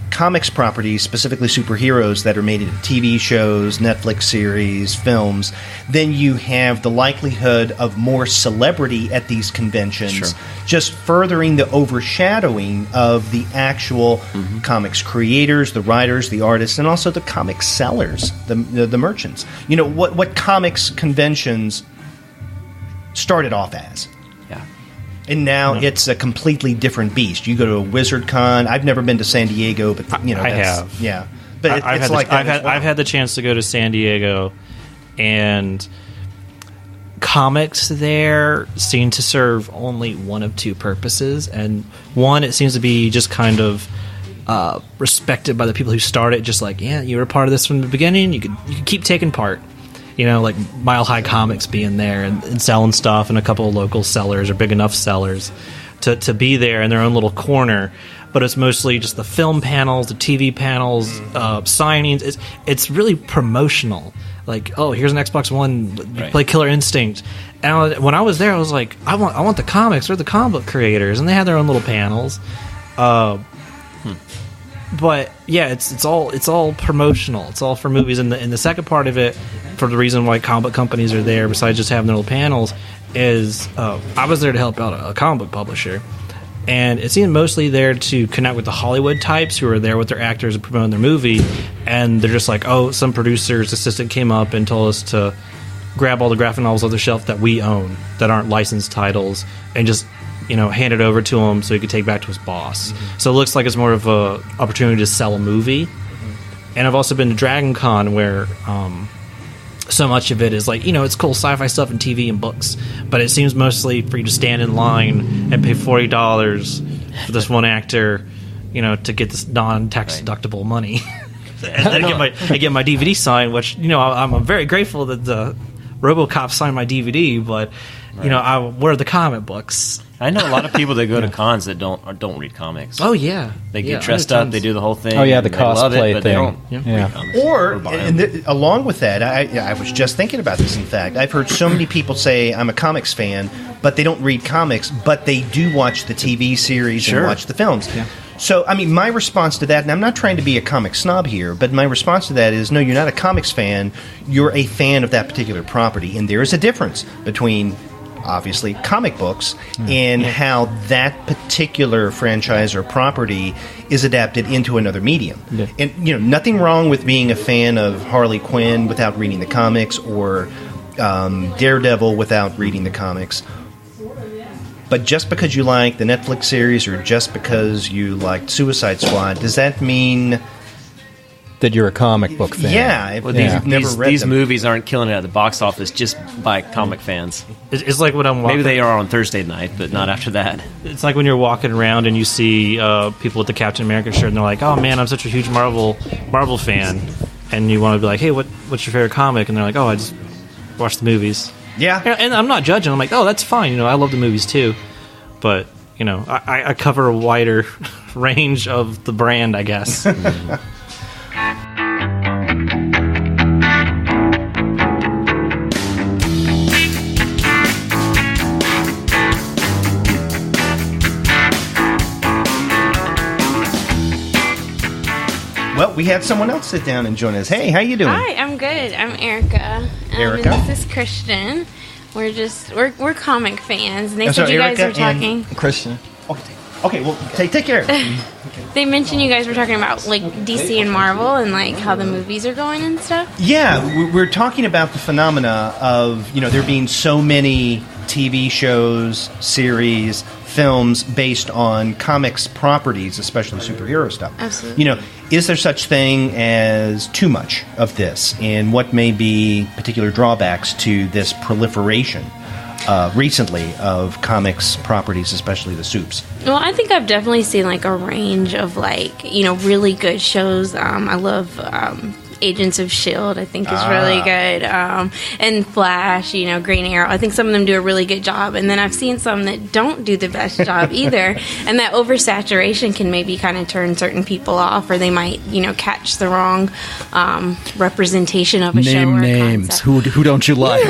comics properties, specifically superheroes, that are made into TV shows, Netflix series, films, then you have the likelihood of more celebrity at these conventions, just furthering the overshadowing of the actual comics creators, the writers, the artists, and also the comic sellers, the merchants. What comics conventions started off as. And now it's a completely different beast. You go to a Wizard Con. I've never been to San Diego, but I have. Yeah, but I've had the chance to go to San Diego, and comics there seem to serve only one of two purposes. And one, it seems to be just kind of respected by the people who started. Just like, you were a part of this from the beginning. You could keep taking part. Like Mile High Comics being there and selling stuff, and a couple of local sellers or big enough sellers to be there in their own little corner. But it's mostly just the film panels, the TV panels, signings. It's really promotional. Like, oh, here's an Xbox One, you play Killer Instinct. And when I was there, I was like, I want the comics. They're the comic book creators, and they had their own little panels. But yeah, it's all promotional. It's all for movies, and the second part of it, for the reason why comic book companies are there, besides just having their little panels, is I was there to help out a comic book publisher, and it seemed mostly there to connect with the Hollywood types who are there with their actors and promoting their movie, and they're just like, oh, some producer's assistant came up and told us to grab all the graphic novels off the shelf that we own that aren't licensed titles, and just hand it over to him so he could take back to his boss. So it looks like it's more of a opportunity to sell a movie. And I've also been to Dragon Con, where so much of it is like, it's cool sci-fi stuff and TV and books, but it seems mostly for you to stand in line and pay $40 for this one actor, to get this non-tax deductible money. And then I get my DVD signed, which, I'm very grateful that the RoboCop signed my DVD, but where are the comic books? I know a lot of people that go to cons that don't read comics. Oh yeah, they get dressed up, they do the whole thing. Oh yeah, the cosplay but thing. They don't read comics. Or along with that, I was just thinking about this. In fact, I've heard so many people say I'm a comics fan, but they don't read comics, but they do watch the TV series and watch the films. Yeah. So, my response to that, and I'm not trying to be a comic snob here, but my response to that is, no, you're not a comics fan. You're a fan of that particular property, and there is a difference between, obviously, comic books and how that particular franchise or property is adapted into another medium. Yeah. And, nothing wrong with being a fan of Harley Quinn without reading the comics, or Daredevil without reading the comics. But just because you like the Netflix series, or just because you liked Suicide Squad, does that mean that you're a comic book fan? Yeah. These movies aren't killing it at the box office just by comic fans. It's like when I'm walking. Maybe they are on Thursday night, but not after that. It's like when you're walking around and you see people with the Captain America shirt, and they're like, "Oh man, I'm such a huge Marvel fan," and you want to be like, "Hey, what's your favorite comic?" And they're like, "Oh, I just watched the movies." Yeah. And I'm not judging. I'm like, oh, that's fine. I love the movies too. But, I cover a wider range of the brand, I guess. Well, we had someone else sit down and join us. Hey, how you doing? Hi, I'm good. I'm Erica. Erica? And this is Christian. We're comic fans, and they said you guys were talking. Christian. Okay. Well, take care. They mentioned you guys were talking about like DC and Marvel and like how the movies are going and stuff. Yeah, we're talking about the phenomena of there being so many TV shows, series, films based on comics properties, especially superhero stuff. Absolutely. Is there such thing as too much of this, and what may be particular drawbacks to this proliferation recently of comics properties, especially the soups? Well, I think I've definitely seen like a range of really good shows. I love Agents of S.H.I.E.L.D. I think is really good, and Flash, Green Arrow. I think some of them do a really good job, and then I've seen some that don't do the best job either, and that oversaturation can maybe kind of turn certain people off, or they might catch the wrong representation of a show. Name or names. concept. Who don't you like?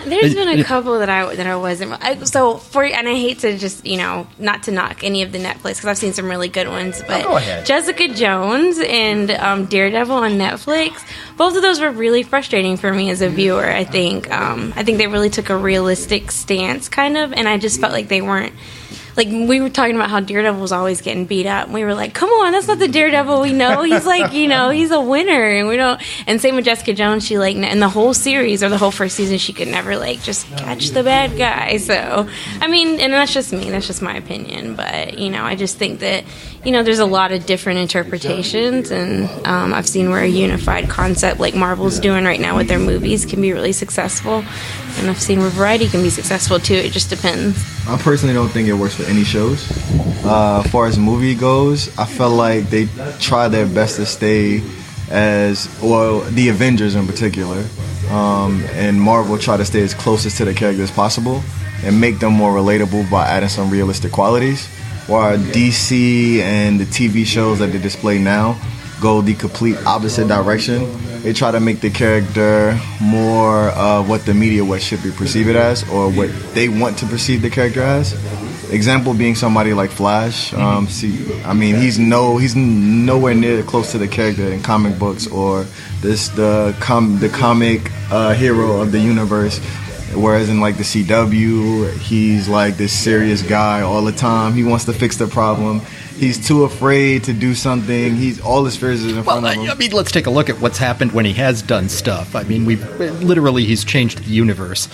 There's been a couple that I wasn't. And I hate to just not to knock any of the Netflix, because I've seen some really good ones, but go ahead. Jessica Jones and Daredevil on Netflix, both of those were really frustrating for me as a viewer. I think they really took a realistic stance, kind of, and I just felt like they weren't. Like, we were talking about how Daredevil was always getting beat up. And we were like, come on, that's not the Daredevil we know. He's like, he's a winner. And we don't. And same with Jessica Jones. She, in the whole series or the whole first season, she could never, just catch the bad guy. So, I mean, and that's just me. That's just my opinion. But, I just think that, there's a lot of different interpretations. And I've seen where a unified concept like Marvel's doing right now with their movies can be really successful. And I've seen where variety can be successful, too. It just depends. I personally don't think it works for any shows. As far as movie goes, I felt like they try their best to stay the Avengers in particular, and Marvel try to stay as closest to the characters as possible and make them more relatable by adding some realistic qualities, while DC and the TV shows that they display now go the complete opposite direction. They try to make the character more what the media should be perceived as, or what they want to perceive the character as. Example being somebody like Flash. He's nowhere near close to the character in comic books or the comic hero of the universe. Whereas in the CW, he's this serious guy all the time. He wants to fix the problem. He's too afraid to do something. All his fears is in front of him. Let's take a look at what's happened when he has done stuff. He's changed the universe.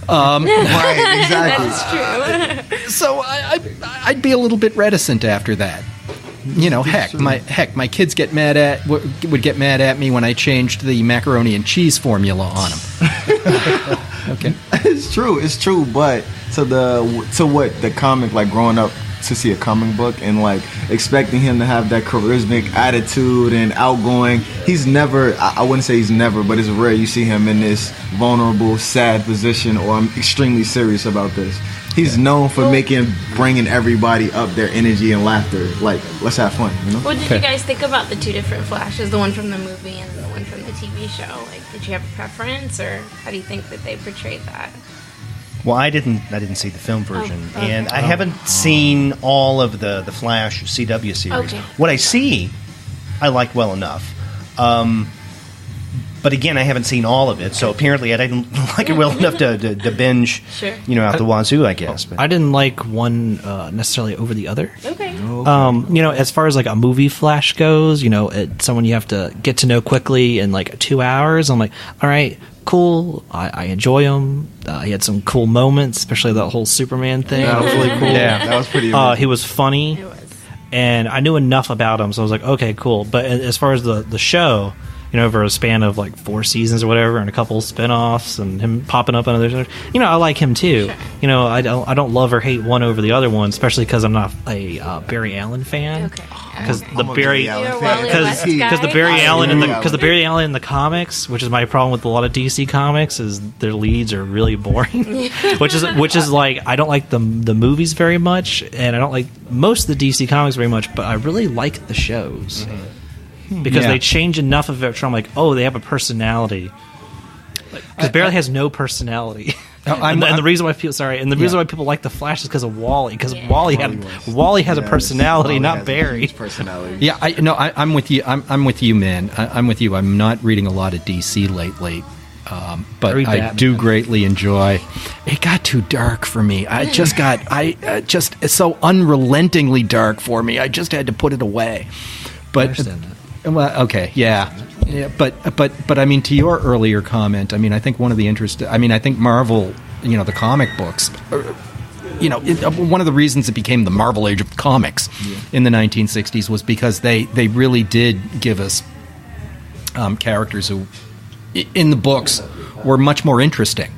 Right, exactly. That's true. So I'd be a little bit reticent after that. My kids would get mad at me when I changed the macaroni and cheese formula on them. Okay, it's true. But to what the comic, growing up to see a comic book and expecting him to have that charismatic attitude and outgoing, he's never. I wouldn't say he's never, but it's rare you see him in this vulnerable, sad position, or I'm extremely serious about this. He's known for bringing everybody up their energy and laughter. Let's have fun, What did you guys think about the two different Flashes, the one from the movie and the one from the TV show? Did you have a preference, or how do you think that they portrayed that? Well, I didn't see the film version, and I haven't seen all of the Flash CW series. Okay. What I see, I like well enough. But again, I haven't seen all of it, so apparently I didn't like it well enough to binge, Sure. Out the wazoo, I guess. But. I didn't like one necessarily over the other. Okay. As far as a movie Flash goes, it's someone you have to get to know quickly in 2 hours. I'm like, all right, cool. I enjoy him. He had some cool moments, especially that whole Superman thing. That was really cool. Yeah, that was pretty amazing. He was funny. It was. And I knew enough about him, so I was like, okay, cool. But as far as the show, over a span of 4 seasons or whatever, and a couple spin-offs, and him popping up on other shows, I like him too. Sure. I don't love or hate one over the other one, especially because I'm not a Barry Allen fan. Okay. Because the Barry Allen fan. because the Barry Allen in the comics, which is my problem with a lot of DC comics, is their leads are really boring. which is I don't like the movies very much, and I don't like most of the DC comics very much, but I really like the shows. Because they change enough of it. I'm like, oh, they have a personality. Because Barry has no personality. And the reason why people like the Flash is because of Wally. Because Wally has a personality, not Barry. Personality. Yeah, I'm with you. I'm with you, man. I'm with you. I'm not reading a lot of DC lately. But I do greatly enjoy. It got too dark for me. It's so unrelentingly dark for me. I just had to put it away. But I understand that. Well, okay, yeah, but I mean, to your earlier comment, I mean, I think one of the I think Marvel, the comic books, one of the reasons it became the Marvel Age of Comics in the 1960s was because they really did give us characters who, in the books, were much more interesting,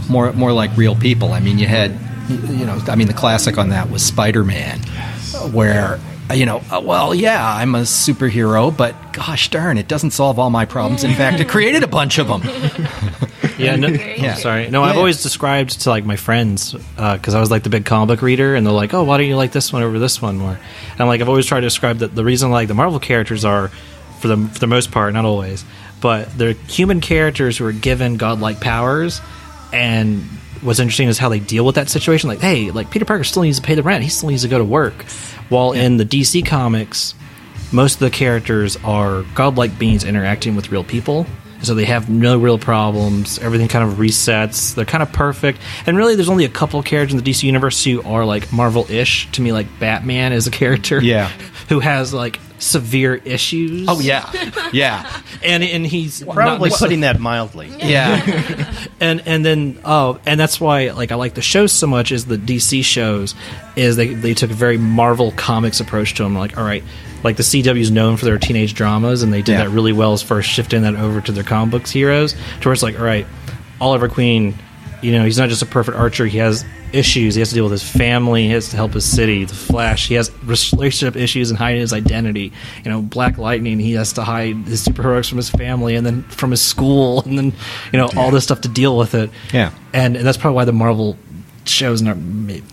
more like real people. I mean, you had, the classic on that was Spider-Man, where, I'm a superhero, but gosh darn, it doesn't solve all my problems. In fact, it created a bunch of them. Sorry. No, I've always described to like my friends, because I was like the big comic book reader, and they're like, "Oh, why don't you like this one over this one more?" And I'm like, I've always tried to describe that the reason like the Marvel characters are, for the most part, not always, but they're human characters who are given godlike powers, and what's interesting is how they deal with that situation. Like, hey, like Peter Parker still needs to pay the rent; he still needs to go to work. While in the DC comics, most of the characters are godlike beings interacting with real people. So they have no real problems. Everything kind of resets. They're kind of perfect. And really, there's only a couple of characters in the DC universe who are like Marvel-ish. To me, like Batman is a character who has like severe issues. Oh, yeah. Yeah. and he's probably putting that mildly. Yeah. and that's why like I like the shows so much is the DC shows is they took a very Marvel Comics approach to them. Like, all right, like the CW is known for their teenage dramas, and they did that really well as far as shifting that over to their comic books heroes. To where it's like, all right, Oliver Queen, he's not just a perfect archer. He has issues. He has to deal with his family. He has to help his city. The Flash, he has relationship issues and hiding his identity. Black Lightning, he has to hide his superheroics from his family and then from his school, and then all this stuff to deal with it. Yeah, and that's probably why the Marvel shows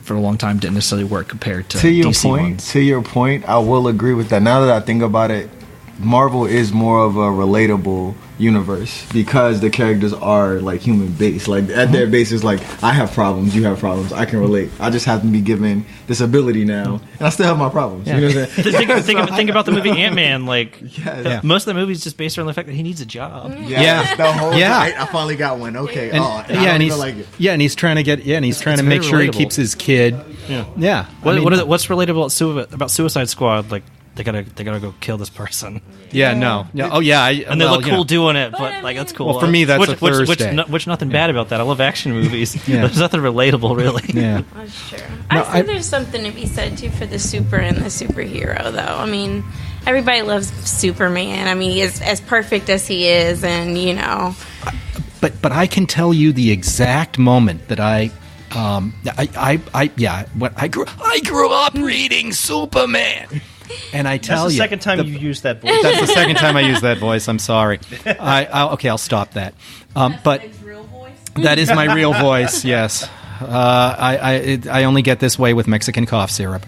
for a long time didn't necessarily work compared to your DC point. ones. To your point, I will agree with that. Now that I think about it, Marvel is more of a relatable universe because the characters are like human based. Like at their base is like, I have problems, you have problems, I can relate. I just happen to be given this ability now, and I still have my problems. Yeah. You know what I'm saying? think about the movie Ant-Man. Like most of the movie is just based around the fact that he needs a job. The whole I finally got one. Okay. And he's trying to get to make sure he keeps his kid. Yeah. What's relatable about Suicide Squad? Like they gotta go kill this person. Yeah, no. Oh, yeah. And they look cool doing it, but like that's cool. Well, for me, that's a Thursday. Which nothing bad about that. I love action movies. There's nothing relatable, really. Yeah, that's true. I think there's something to be said too for the super and the superhero, though. I mean, everybody loves Superman. I mean, he's as perfect as he is, and But I can tell you the exact moment that I grew up reading Superman. And I tell that's the you, second time you used that voice. That's the second time I used that voice. I'm sorry. I'll stop that. But that is my real voice. Yes. I only get this way with Mexican cough syrup.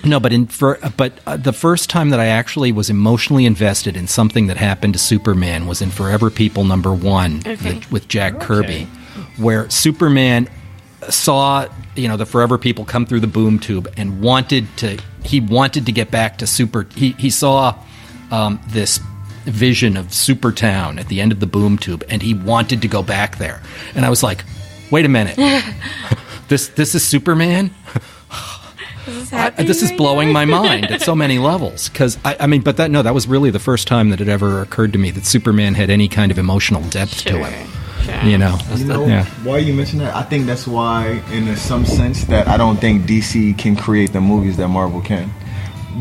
No, but the first time that I actually was emotionally invested in something that happened to Superman was in Forever People #1 with Jack Kirby, where Superman saw the Forever People come through the boom tube and wanted to get back to he saw this vision of Supertown at the end of the boom tube, and he wanted to go back there. And I was like, wait a minute, this is Superman. This is blowing my mind at so many levels, because that was really the first time that it ever occurred to me that Superman had any kind of emotional depth to him. Why you mention that? I think that's why, in some sense, that I don't think DC can create the movies that Marvel can,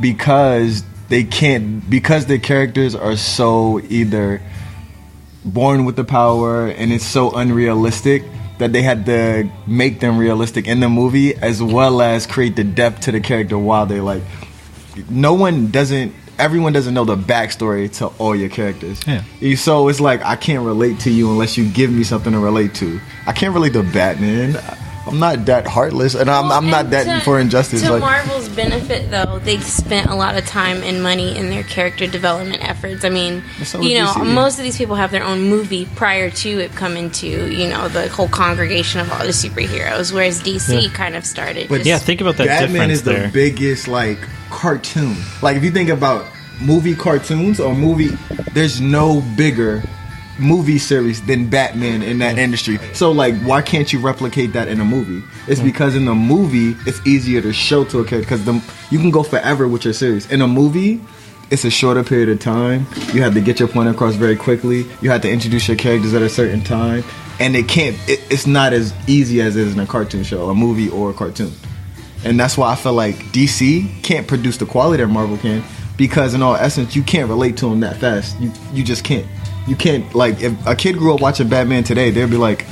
because they can't, because the characters are so either born with the power and it's so unrealistic that they had to make them realistic in the movie, as well as create the depth to the character while they everyone doesn't know the backstory to all your characters. Yeah. So it's like, I can't relate to you unless you give me something to relate to. I can't relate to Batman. I'm not that heartless, and I'm not that for injustice. To Marvel's benefit, though, they spent a lot of time and money in their character development efforts. I mean, most of these people have their own movie prior to it coming to, the whole congregation of all the superheroes, whereas DC kind of started. But think about that Batman difference is the biggest, cartoon. Like, if you think about movie cartoons or there's no bigger movie series than Batman in that industry. So why can't you replicate that in a movie? It's because in the movie it's easier to show to a character, because you can go forever with your series. In a movie, it's a shorter period of time. You have to get your point across very quickly. You have to introduce your characters at a certain time, and it's not as easy as it is in a cartoon show, a movie, or a cartoon. And that's why I feel like DC can't produce the quality that Marvel can, because in all essence, you can't relate to them that fast. You just can't. You can't, like, if a kid grew up watching Batman today, they'd be like,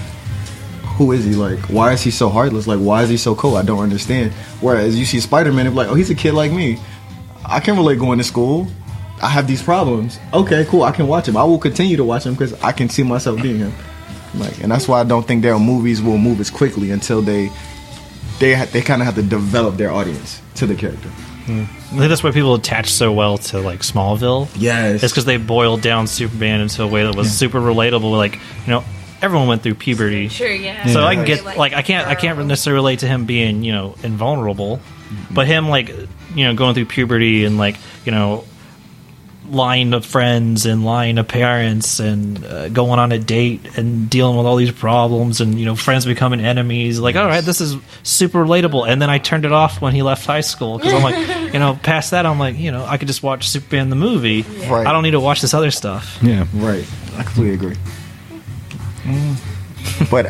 who is he? Like, why is he so heartless? Like, why is he so cold? I don't understand. Whereas you see Spider-Man, they'd be like, oh, he's a kid like me. I can relate going to school. I have these problems. Okay, cool. I can watch him. I will continue to watch him because I can see myself being him. Like, and that's why I don't think their movies will move as quickly until they kind of have to develop their audience to the character. I think that's why people attach so well to like Smallville. Yes, it's because they boiled down Superman into a way that was super relatable. Like, everyone went through puberty. Sure, yeah. So I can get like I can't necessarily relate to him being invulnerable, but him going through puberty and lying to friends and lying to parents and going on a date and dealing with all these problems and friends becoming enemies. Like, all right, this is super relatable. And then I turned it off when he left high school because I'm like, past that, I'm like, I could just watch Superman the movie. Right. I don't need to watch this other stuff. Yeah, right. I completely agree. But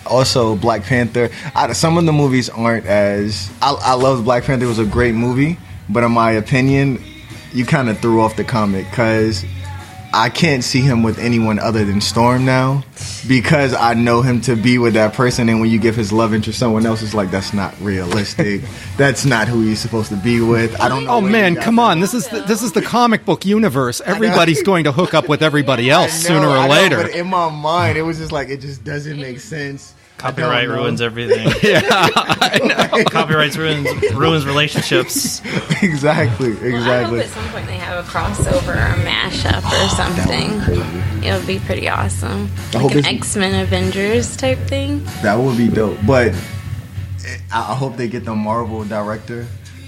also Black Panther. Some of the movies aren't as. I love Black Panther. It was a great movie, but in my opinion, you kind of threw off the comic because I can't see him with anyone other than Storm now, because I know him to be with that person, and when you give his love interest to someone else, it's like, that's not realistic. That's not who he's supposed to be with. I don't know. Oh man, come on! This is the comic book universe. Everybody's going to hook up with everybody else sooner or later. But in my mind, it was just like, it just doesn't make sense. Copyright ruins everything. Yeah, I know. Copyright ruins relationships. Exactly. Well, I hope at some point they have a crossover or a mashup or something. It would be pretty awesome. Like an X-Men Avengers type thing. That would be dope. But I hope they get the Marvel director.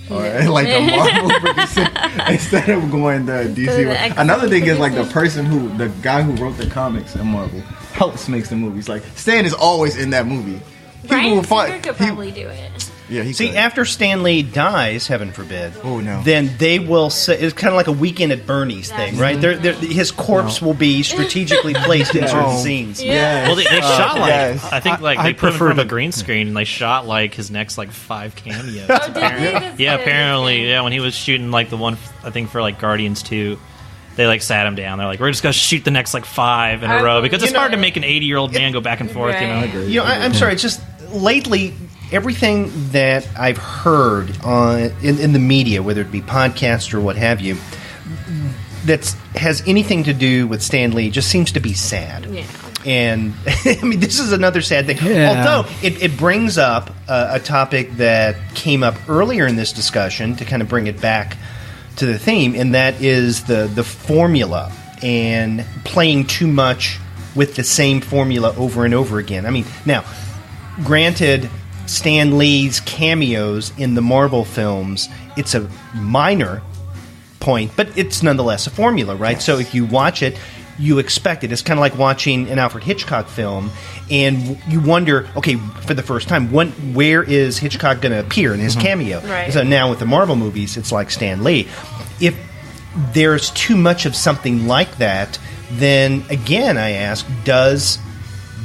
Or like the Marvel producer instead of going the DC. Another thing is like the guy who wrote the comics in Marvel helps makes the movies. Like Stan is always in that movie. Ryan Singer could probably do it. Yeah, he See, could. after Stan Lee dies, heaven forbid, oh no, then they will say, it's kind of like a Weekend at Bernie's thing, right? His corpse will be strategically placed in certain scenes. Yeah. Well, they shot yes. I think they put him in front of a green screen and they shot his next 5 cameos. Apparently, when he was shooting the one I think for Guardians 2. They sat him down. They're like, we're just gonna shoot the next 5 in a row because it's hard to make an 80-year-old man go back and forth. Right. I'm sorry. It's just lately everything that I've heard in the media, whether it be podcasts or what have you, that has anything to do with Stan Lee, just seems to be sad. Yeah. And I mean, this is another sad thing. Yeah. Although it brings up a topic that came up earlier in this discussion to kind of bring it back to the theme, and that is the formula and playing too much with the same formula over and over again. I mean, now, granted, Stan Lee's cameos in the Marvel films, it's a minor point, but it's nonetheless a formula, right? Yes. So if you watch it, you expect it. It's kind of like watching an Alfred Hitchcock film, and you wonder, okay, for the first time, where is Hitchcock going to appear in his cameo? Right. So now with the Marvel movies, it's like Stan Lee. If there's too much of something like that, then again, I ask, does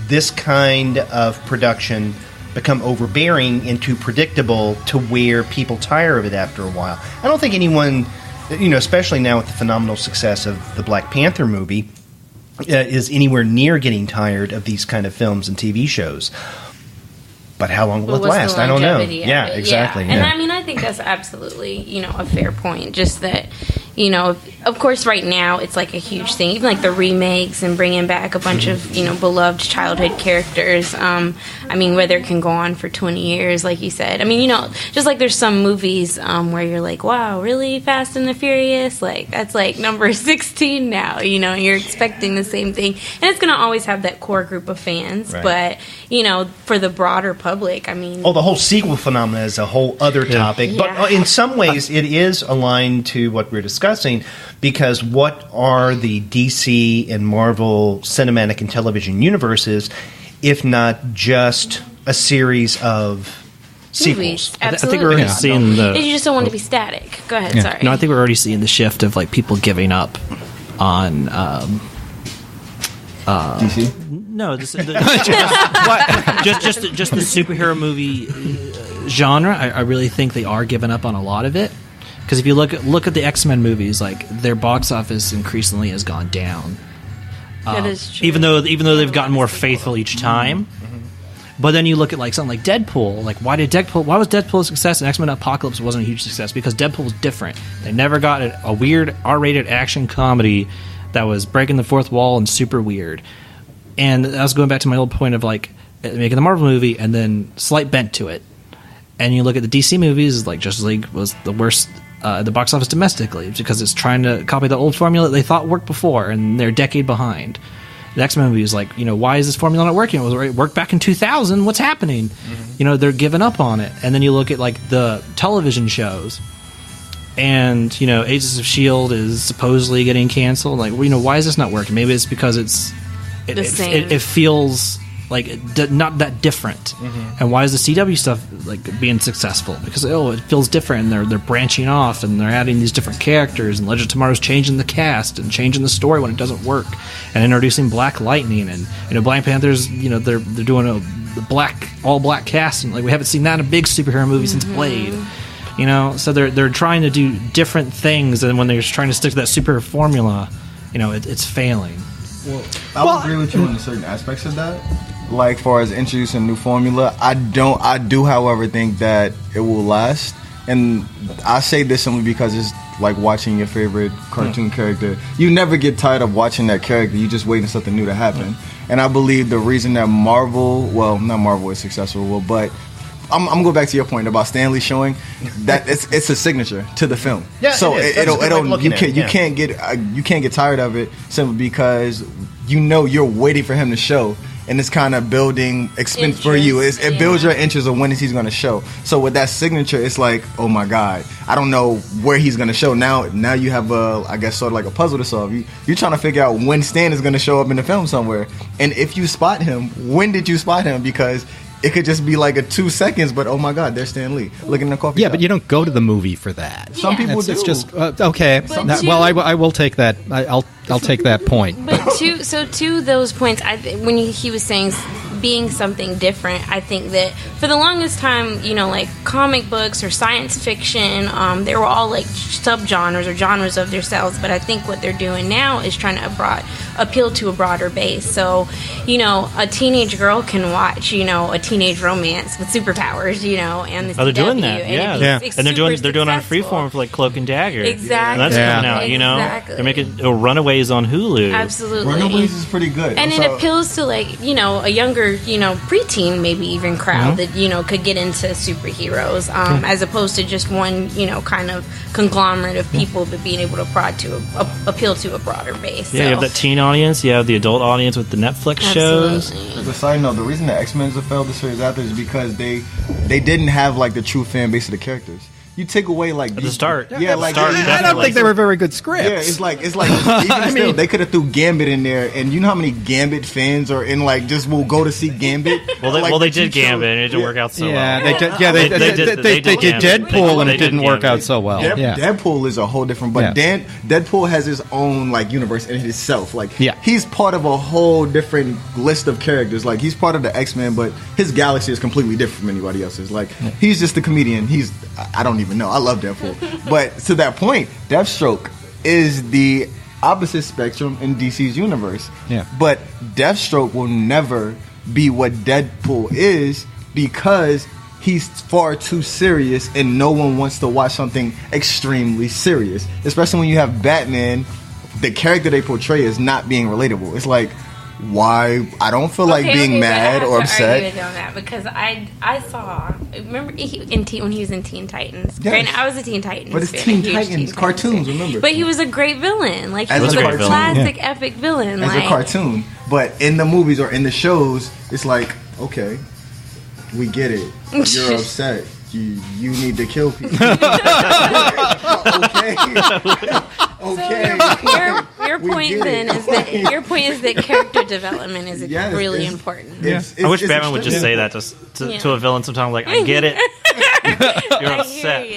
this kind of production become overbearing and too predictable to where people tire of it after a while? I don't think anyone, especially now with the phenomenal success of the Black Panther movie, is anywhere near getting tired of these kind of films and TV shows. But how long will it last? I don't know. Yeah, exactly. Yeah. And I mean, I think that's absolutely, a fair point. Just that, of course, right now it's a huge thing. Even the remakes and bringing back a bunch of, beloved childhood characters. I mean, whether it can go on for 20 years, like you said. I mean, just there's some movies where you're like, wow, really? Fast and the Furious? That's number 16 now, you're expecting the same thing. And it's going to always have that core group of fans. Right. But, for the broader public, I mean... the whole sequel phenomenon is a whole other topic. Yeah. But in some ways, it is aligned to what we're discussing, because what are the DC and Marvel cinematic and television universes if not just a series of movies. I Absolutely. think we're already seeing the. You just don't want to be static. Go ahead. Sorry. No, I think we're already seeing the shift of like people giving up on. DC. No, just the superhero movie genre. I really think they are giving up on a lot of it. Because if you look at the X-Men movies, like their box office increasingly has gone down. That is true. Even though they've gotten more faithful each time. But then you look at like something like Deadpool. Like why was Deadpool a success and X-Men Apocalypse wasn't a huge success? Because Deadpool was different. They never got a weird R-rated action comedy that was breaking the fourth wall and super weird. And I was going back to my old point of like making the Marvel movie and then slight bent to it. And you look at the DC movies, like Justice League was the worst at the box office domestically because it's trying to copy the old formula they thought worked before, and they're a decade behind. The X-Men movie is like, why is this formula not working? It worked back in 2000. What's happening? They're giving up on it. And then you look at like the television shows, and Agents of S.H.I.E.L.D. is supposedly getting canceled. Like, why is this not working? Maybe it's because it feels like not that different. And why is the CW stuff like being successful? Because it feels different, and they're branching off, and they're adding these different characters, and Legend of Tomorrow's changing the cast and changing the story when it doesn't work, and introducing Black Lightning, and Black Panther's they're doing a all black cast, and like we haven't seen that in a big superhero movie since Blade. So they're trying to do different things, and when they're trying to stick to that super formula, it's failing. Well, I would agree with you on certain aspects of that. Like, far as introducing a new formula, I do, however, think that it will last. And I say this simply because it's like watching your favorite cartoon character. You never get tired of watching that character. You just waiting for something new to happen. And I believe the reason that not Marvel is successful, but I'm gonna go back to your point about Stan Lee showing that it's a signature to the film. Yeah, so you can't get tired of it simply because you're waiting for him to show, and it's kind of building expense for you. It builds your interest of when he's going to show. So with that signature, it's like, oh my God, I don't know where he's going to show. Now you have sort of like a puzzle to solve. You're trying to figure out when Stan is going to show up in the film somewhere, and if you spot him, when did you spot him? Because it could just be like a 2 seconds, but oh my God, there's Stan Lee looking in the coffee shop. But you don't go to the movie for that. Some people do. It's just okay. I will take that. I'll take that point. But to those points, when he was saying being something different, I think that for the longest time, like comic books or science fiction, they were all like subgenres or genres of themselves. But I think what they're doing now is trying to appeal to a broader base. So, a teenage girl can watch, a teenage romance with superpowers, and the they're doing that, and they're doing it on Freeform for like Cloak and Dagger. Exactly, and that's coming out. Exactly. They're making Runaways on Hulu. Absolutely, Runaways is pretty good, and it appeals to like a younger preteen maybe even crowd that could get into superheroes, as opposed to just one kind of conglomerate of people, but being able to appeal to a broader base. Yeah, you have that teen audience, you have the adult audience with the Netflix shows. As a side note, the reason the X-Men have failed the series after is because they didn't have like the true fan base of the characters. You take away like at the start. I don't think they were very good scripts. Yeah, it's like even still, they could have threw Gambit in there, and you know how many Gambit fans are in will go to see Gambit. They did Gambit, and it didn't work out so well. They did Deadpool, and it didn't work out so well. Deadpool is a whole different. But Deadpool has his own universe in itself. He's part of a whole different list of characters. Like he's part of the X-Men, but his galaxy is completely different from anybody else's. He's just a comedian. I don't even know. I love Deadpool. But to that point, Deathstroke is the opposite spectrum in DC's universe. Yeah. But Deathstroke will never be what Deadpool is because he's far too serious and no one wants to watch something extremely serious. Especially when you have Batman, the character they portray is not being relatable. It's like, why? I don't feel like being mad or upset. On that because I saw. Remember when he was in Teen Titans? Yes. Granted, I was a Teen Titans. But it's fan, Teen Titans cartoons. Remember? But he was a great villain. Like he As was a a cartoon. classic epic villain. As a cartoon, but in the movies or in the shows, it's like, okay, we get it. You're upset. You need to kill people. Okay. So your your point then is that character development is really important. I wish Batman would just say that to a villain sometimes. Like, I get it. You're upset.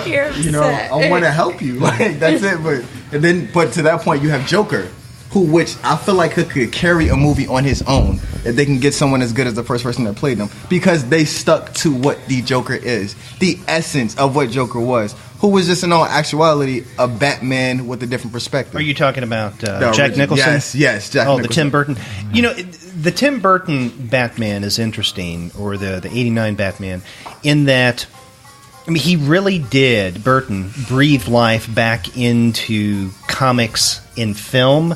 You're upset. You know, I want to help you. Like, that's it. But to that point, you have Joker, which I feel like could carry a movie on his own if they can get someone as good as the first person that played them, because they stuck to what the Joker is, the essence of what Joker was, who was just in all actuality a Batman with a different perspective. Are you talking about Jack Nicholson? Yes, Jack Nicholson. The Tim Burton. You know, the Tim Burton Batman is interesting, or the 89 Batman, in that, I mean, he really did, Burton, breathe life back into comics in film,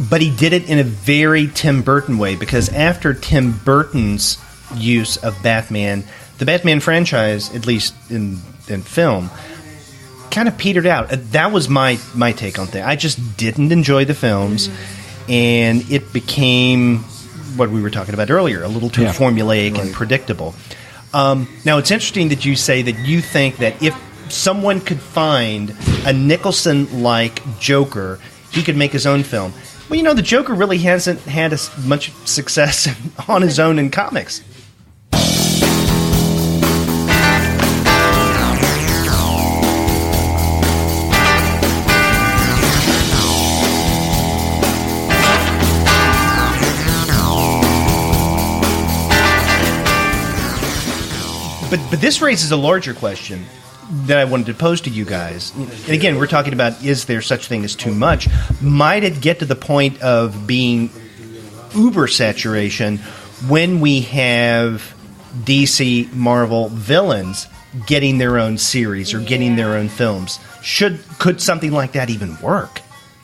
but he did it in a very Tim Burton way, because after Tim Burton's use of Batman, the Batman franchise, at least in film, kind of petered out. That was my take on things. I just didn't enjoy the films, and it became what we were talking about earlier, a little too formulaic and predictable. Now, it's interesting that you say that you think that if someone could find a Nicholson-like Joker, he could make his own film. Well, you know, the Joker really hasn't had as much success on his own in comics. But this raises a larger question that I wanted to pose to you guys. And again, we're talking about, is there such thing as too much? Might it get to the point of being oversaturation when we have DC, Marvel villains getting their own series or getting their own films? Could something like that even work?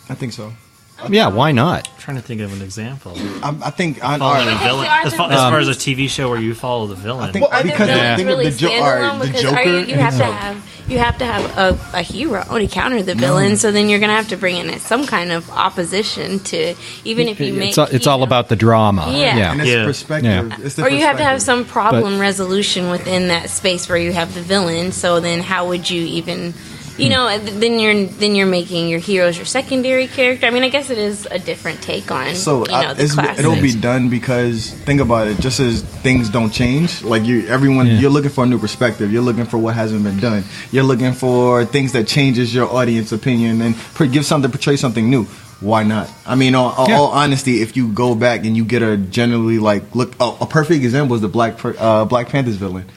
I think so. Yeah, why not? I'm trying to think of an example. I think Following the villain. As far as a TV show where you follow the villain. I think because the Joker, you have to have a hero to counter the villain. So then you're going to have to bring in some kind of opposition to, even if you make it's all about the drama. Yeah. And it's perspective. Yeah. It's the or you have to have perspective. some problem resolution within that space where you have the villain. So then how would you even? You know, then you're making your heroes your secondary character. I mean, I guess it is a different take on the classics. It'll be done because, think about it, just as things don't change, like you're looking for a new perspective. You're looking for what hasn't been done. You're looking for things that changes your audience opinion and portray something new. Why not? I mean, all honesty, if you go back and you get a generally a perfect example is the Black Panther's villain.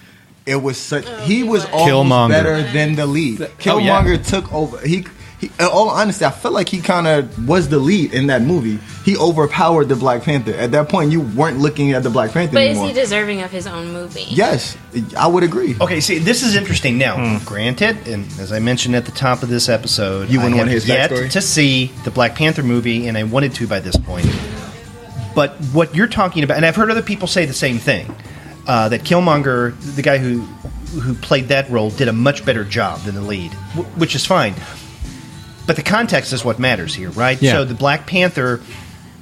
It was such. He was almost better than the lead. Killmonger took over. He, in all honesty, I feel like he kind of was the lead in that movie. He overpowered the Black Panther. At that point, you weren't looking at the Black Panther anymore. But is he deserving of his own movie? Yes, I would agree. Okay, see, this is interesting. Now, granted, and as I mentioned at the top of this episode, you wouldn't want his yet backstory? To see the Black Panther movie, and I wanted to by this point. But what you're talking about, and I've heard other people say the same thing. That Killmonger, the guy who played that role, did a much better job than the lead, which is fine. But the context is what matters here, right? Yeah. So the Black Panther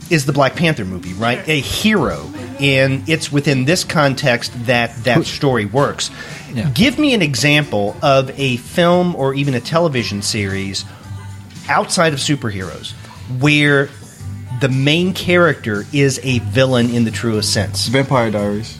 is the Black Panther movie, right? A hero, and it's within this context that story works. Yeah. Give me an example of a film or even a television series outside of superheroes where the main character is a villain in the truest sense. Vampire Diaries.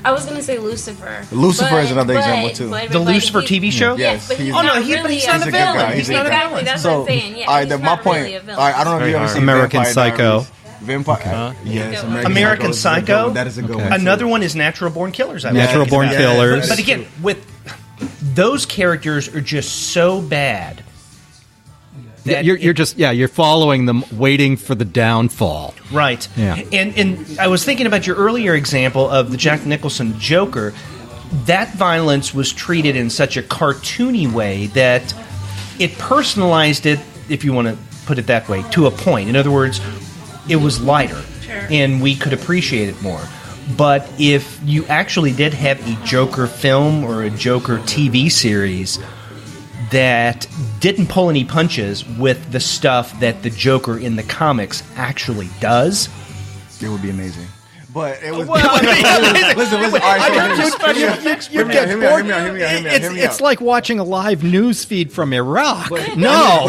I was going to say Lucifer. Lucifer is another example too. The Lucifer TV show? Yes, but he's not not really really he's not a villain. guy. He's not a villain. That's what I'm saying. Yeah, all right, he's then my not point. really a villain. All right, I don't know if you ever seen American Vampire Psycho. Diaries. Vampire. Yes, American Psycho. That is a good one. Another one is Natural Born Killers. Natural Born Killers. But again, with those characters are just so bad. You're following them, waiting for the downfall. Right. Yeah. And I was thinking about your earlier example of the Jack Nicholson Joker. That violence was treated in such a cartoony way that it personalized it, if you want to put it that way, to a point. In other words, it was lighter, and we could appreciate it more. But if you actually did have a Joker film or a Joker TV series that didn't pull any punches with the stuff that the Joker in the comics actually does, it would be amazing. But it was. Listen. All right, You get bored. It's like watching a live news feed from Iraq. But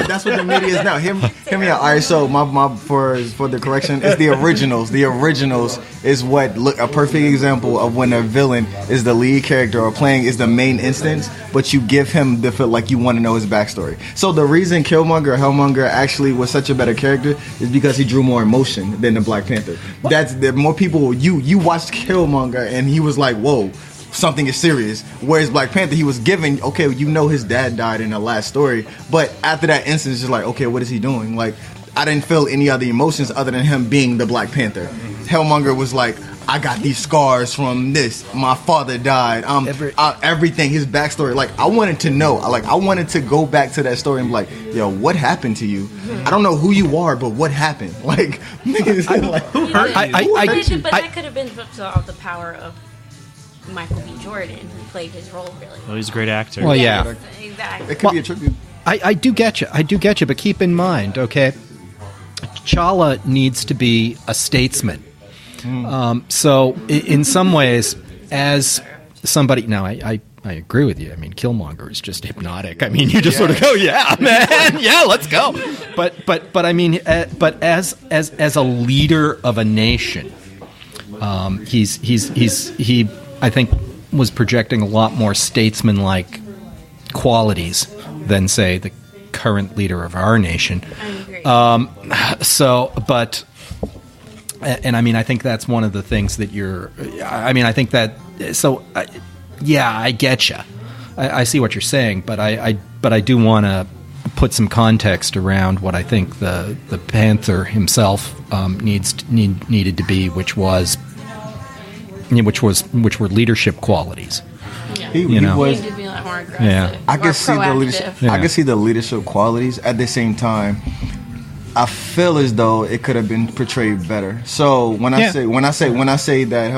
that's what the media is now. Hear me out. All right, so my for the correction, it's the originals. The originals is what a perfect example of when a villain is the lead character or playing is the main instance, but you give him the feel like you want to know his backstory. So the reason Killmonger or Hellmonger actually was such a better character is because he drew more emotion than the Black Panther. That's the more people you watched Killmonger and he was like, whoa, something is serious. Whereas Black Panther, he was given, okay, you know his dad died in the last story, but after that instance, it's just like, okay, what is he doing? Like, I didn't feel any other emotions other than him being the Black Panther. Hellmonger was like, I got these scars from this. My father died. Everything, his backstory. Like, I wanted to know. Like, I wanted to go back to that story and be like, yo, what happened to you? I don't know who you are, but what happened? Like, who hurt you? But that could have been of the power of Michael B. Jordan, who played his role really well. Oh, he's a great actor. Well, yeah. Exactly. It could be a tribute. I do get you, but keep in mind, okay, T'Challa needs to be a statesman. So in some ways, as somebody, now I agree with you. I mean, Killmonger is just hypnotic. I mean, you just sort of go, yeah, man, yeah, let's go. But I mean, but as a leader of a nation, he I think was projecting a lot more statesman-like qualities than, say, the current leader of our nation. I agree. And I mean, I think that's one of the things that I think that, so, yeah, I get you. I see what you're saying, but I do want to put some context around what I think the Panther himself needed to be, which were leadership qualities. Yeah. He He was. needed to be a lot more aggressive. Yeah. I more can see the leadership. proactive. Yeah. I can see the leadership qualities. At the same time, I feel as though it could have been portrayed better. So when I say that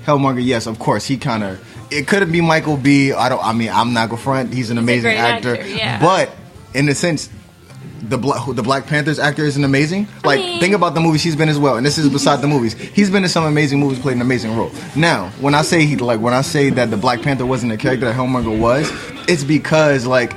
Hellmonger, yes, of course, he kind of. It couldn't be Michael B. I'm not gonna front. He's an amazing great actor. yeah. But in a sense, the Black Panther's actor isn't amazing. Like, think about the movies he's been as well. And this is beside the movies. He's been in some amazing movies, played an amazing role. Now, when I say that the Black Panther wasn't the character that Hellmonger was, it's because like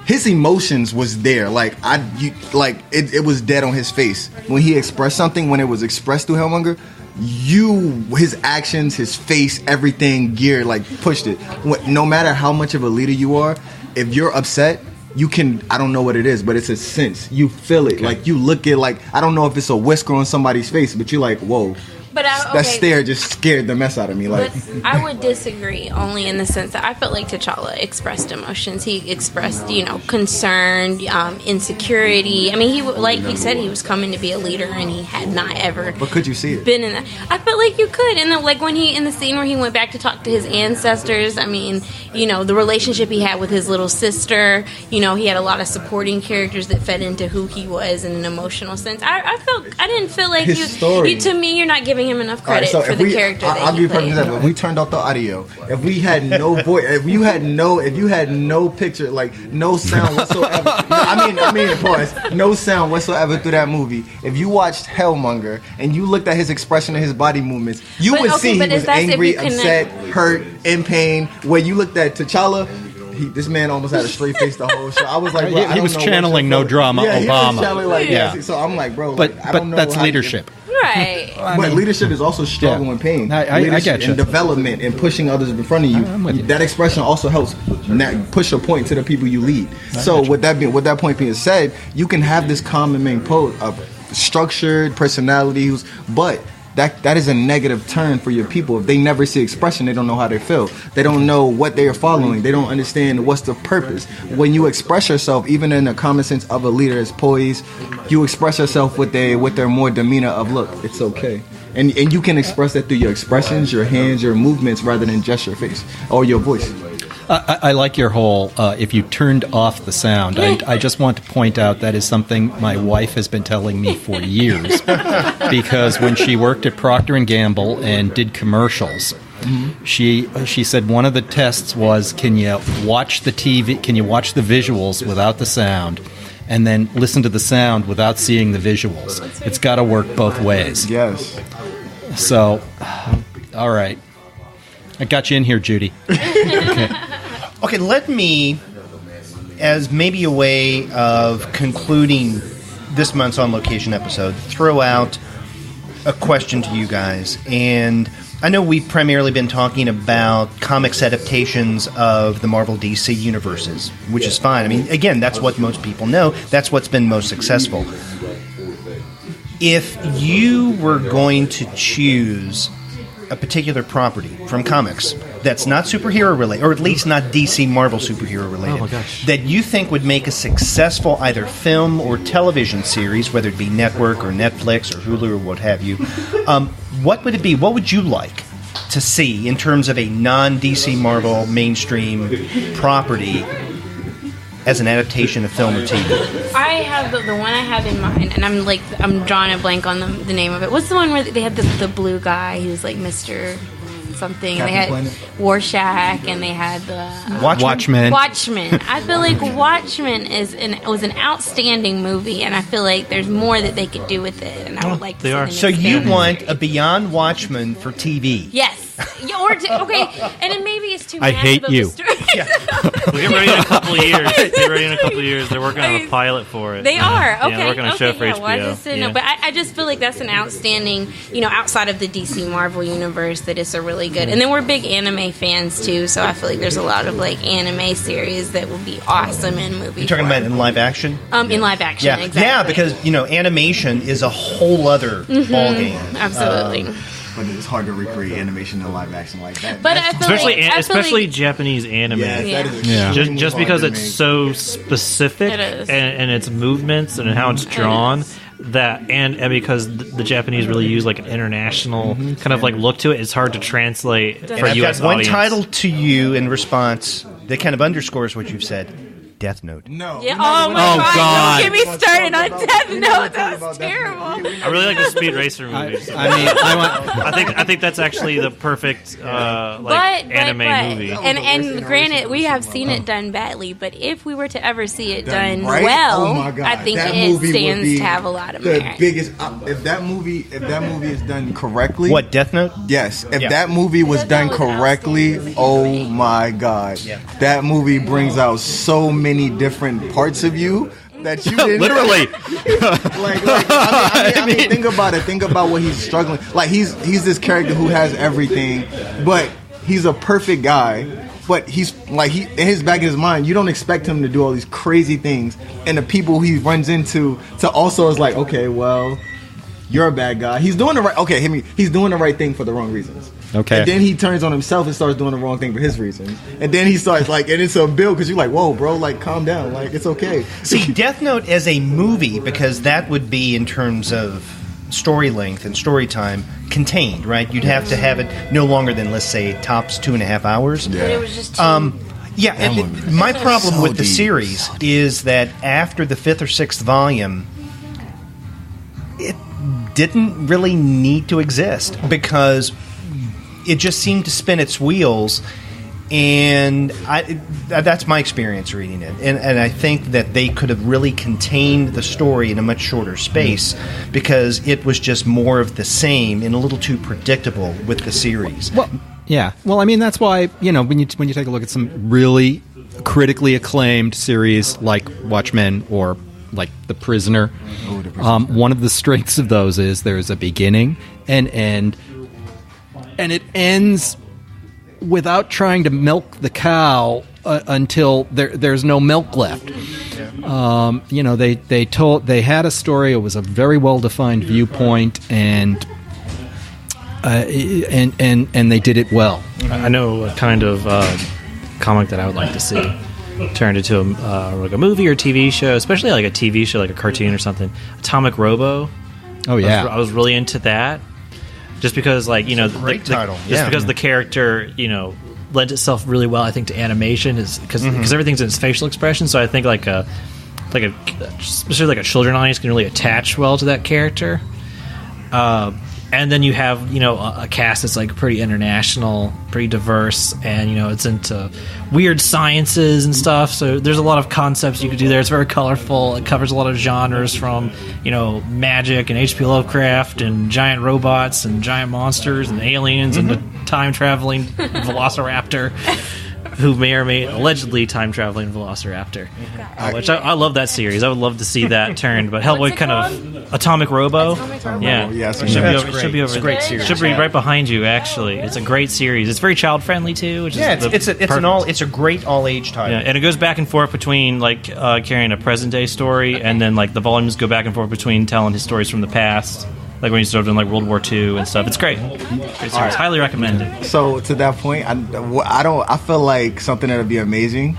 his emotions was there. Like it was dead on his face when he expressed something. When it was expressed through Hellmonger, his actions, his face, everything geared, like pushed it. No matter how much of a leader you are, if you're upset, you can, I don't know what it is, but it's a sense. You feel it. Okay. Like, you look at, like, I don't know if it's a whisker on somebody's face, but you're like, whoa. But that stare just scared the mess out of me. Like, but I would disagree only in the sense that I felt like T'Challa expressed emotions. He expressed, concern, insecurity. I mean, he said, he was coming to be a leader, and he had not ever. But could you see it? Been in that. I felt like you could, and then like when he in the scene where he went back to talk to his ancestors. I mean, the relationship he had with his little sister. He had a lot of supporting characters that fed into who he was in an emotional sense. I didn't feel like his story. to me, you're not giving him enough credit for the character that I'll he give you a perfect played. example. If we turned off the audio, if we had no voice, if you had no picture, like no sound whatsoever. I mean, pause. No sound whatsoever through that movie. If you watched Hellmonger and you looked at his expression and his body movements, you would see he was angry, upset, hurt, in pain. When you looked at T'Challa, this man almost had a straight face the whole show. I was like, bro, he was channeling no drama Obama. He was channeling so I'm like, bro, but I don't know that's leadership. Right. But leadership is also struggle and pain. I get you. And development and pushing others in front of you. That expression also helps push a point to the people you lead. So with that point being said, you can have this common main pose of structured personalities, but that is a negative turn for your people. If they never see expression, they don't know how they feel. They don't know what they are following. They don't understand what's the purpose. When you express yourself, even in the common sense of a leader is poised, you express yourself with their more demeanor of, look, it's okay. And you can express that through your expressions, your hands, your movements, rather than just your face or your voice. I like your whole, if you turned off the sound. I just want to point out that is something my wife has been telling me for years. Because when she worked at Procter & Gamble and did commercials, she said one of the tests was, can you watch the TV, can you watch the visuals without the sound, and then listen to the sound without seeing the visuals? It's got to work both ways. Yes. So, all right. I got you in here, Judy. Okay, let me, as maybe a way of concluding this month's On Location episode, throw out a question to you guys. And I know we've primarily been talking about comics adaptations of the Marvel DC universes, which is fine. I mean, again, that's what most people know. That's what's been most successful. If you were going to choose a particular property from comics that's not superhero related, or at least not DC Marvel superhero related, that you think would make a successful either film or television series, whether it be network or Netflix or Hulu or what have you, what would it be? What would you like to see in terms of a non-DC Marvel mainstream property as an adaptation of film or TV? I have the one I have in mind, and I'm drawing a blank on the name of it. What's the one where they had the blue guy who was like Mr. something? Captain They had Planet? Warshack, and they had the Watchmen. Watchmen. I feel like Watchmen was an outstanding movie, and I feel like there's more that they could do with it, and I would like to they see are. them So you expand it. want a Beyond Watchmen for TV? Yes. Yeah, okay, and then maybe it's too I massive hate of a you. story. We'll get ready in a couple of years. Get ready in a couple of years. They're working on a pilot for it. They are. Okay. Yeah, working on a show for yeah, well, I HBO. just didn't know. But I just feel like that's an outstanding, outside of the DC Marvel universe, that is a really good. And then we're big anime fans too, so I feel like there's a lot of like anime series that would be awesome in movie. You're talking about in live action? in live action, Yeah, exactly. yeah, because animation is a whole other ballgame. Absolutely. But it's hard to recreate animation in live action like that. But I feel especially like, Japanese anime. Yes, that is Yeah. extremely Just hard because to it's make. so specific It is. and its movements and how it's drawn, that and because the Japanese really use like an international kind of like look to it, it's hard to translate for And I've U.S. got one audience. title to you in response that kind of underscores what you've said. Death Note. No. Yeah, we're not oh gonna- my Oh, God! God. Don't get me started on Death We're Note. not talking That about was Death Note. terrible. I really like the Speed Racer movies. I mean, I think that's actually the perfect anime movie. And granted, we have seen it done badly, but if we were to ever see it done Right? well, Oh my God. I think That it movie would stands be to have a lot of the merit. biggest. If that movie is done correctly, What, Death Note? Yes, if Yeah. that movie was Death done Note was correctly, outstanding. oh my God, that movie brings out so many different parts of you that you didn't literally. I mean, think about it. Think about what he's struggling. Like he's this character who has everything, but he's a perfect guy. But he's like in his back of his mind, you don't expect him to do all these crazy things, and the people he runs into to also is like, okay, well, you're a bad guy. He's doing the right. Okay, he's doing the right thing for the wrong reasons. Okay. And then he turns on himself and starts doing the wrong thing for his reasons. And then he starts and it's a bill because you're like, whoa, bro, calm down, it's okay. See, Death Note as a movie, because that would be in terms of story length and story time contained, right? You'd have to have it no longer than, let's say, tops 2.5 hours. But it was just too... Yeah, and my problem so with the deep. series is that after the 5th or 6th volume, it didn't really need to exist because it just seemed to spin its wheels, and that's my experience reading it. And I think that they could have really contained the story in a much shorter space because it was just more of the same and a little too predictable with the series. Well, yeah. Well, I mean, that's why when you take a look at some really critically acclaimed series like Watchmen or like The Prisoner, one of the strengths of those is there's a beginning and end, and it ends without trying to milk the cow until there's no milk left. They had a story. It was a very well defined viewpoint, and they did it well. I know a kind of comic that I would like to see turned into a movie or TV show, especially like a TV show, like a cartoon or something. Atomic Robo. Oh yeah, I was really into that, just because Great title. Yeah. because the character lent itself really well, I think, to animation is because everything's in its facial expression. So I think especially like a children audience can really attach well to that character. And And then you have, a cast that's like pretty international, pretty diverse, and it's into weird sciences and stuff. So there's a lot of concepts you could do there. It's very colorful. It covers a lot of genres from magic and H.P. Lovecraft and giant robots and giant monsters and aliens and the time traveling velociraptor. Who may or may allegedly time traveling velociraptor, which I love that series. I would love to see that turned. But Hellboy kind of Atomic Robo, yeah, Yes, it should be over. It's a great series. Should be right behind you. Actually, it's a great series. It's very child friendly too. Which Yeah, is it's a great all age title. yeah, and it goes back and forth between carrying a present day story, and then the volumes go back and forth between telling his stories from the past. Like when you started doing World War II and stuff. It's great. Great series. Highly recommended. So to that point, I feel like something that'd be amazing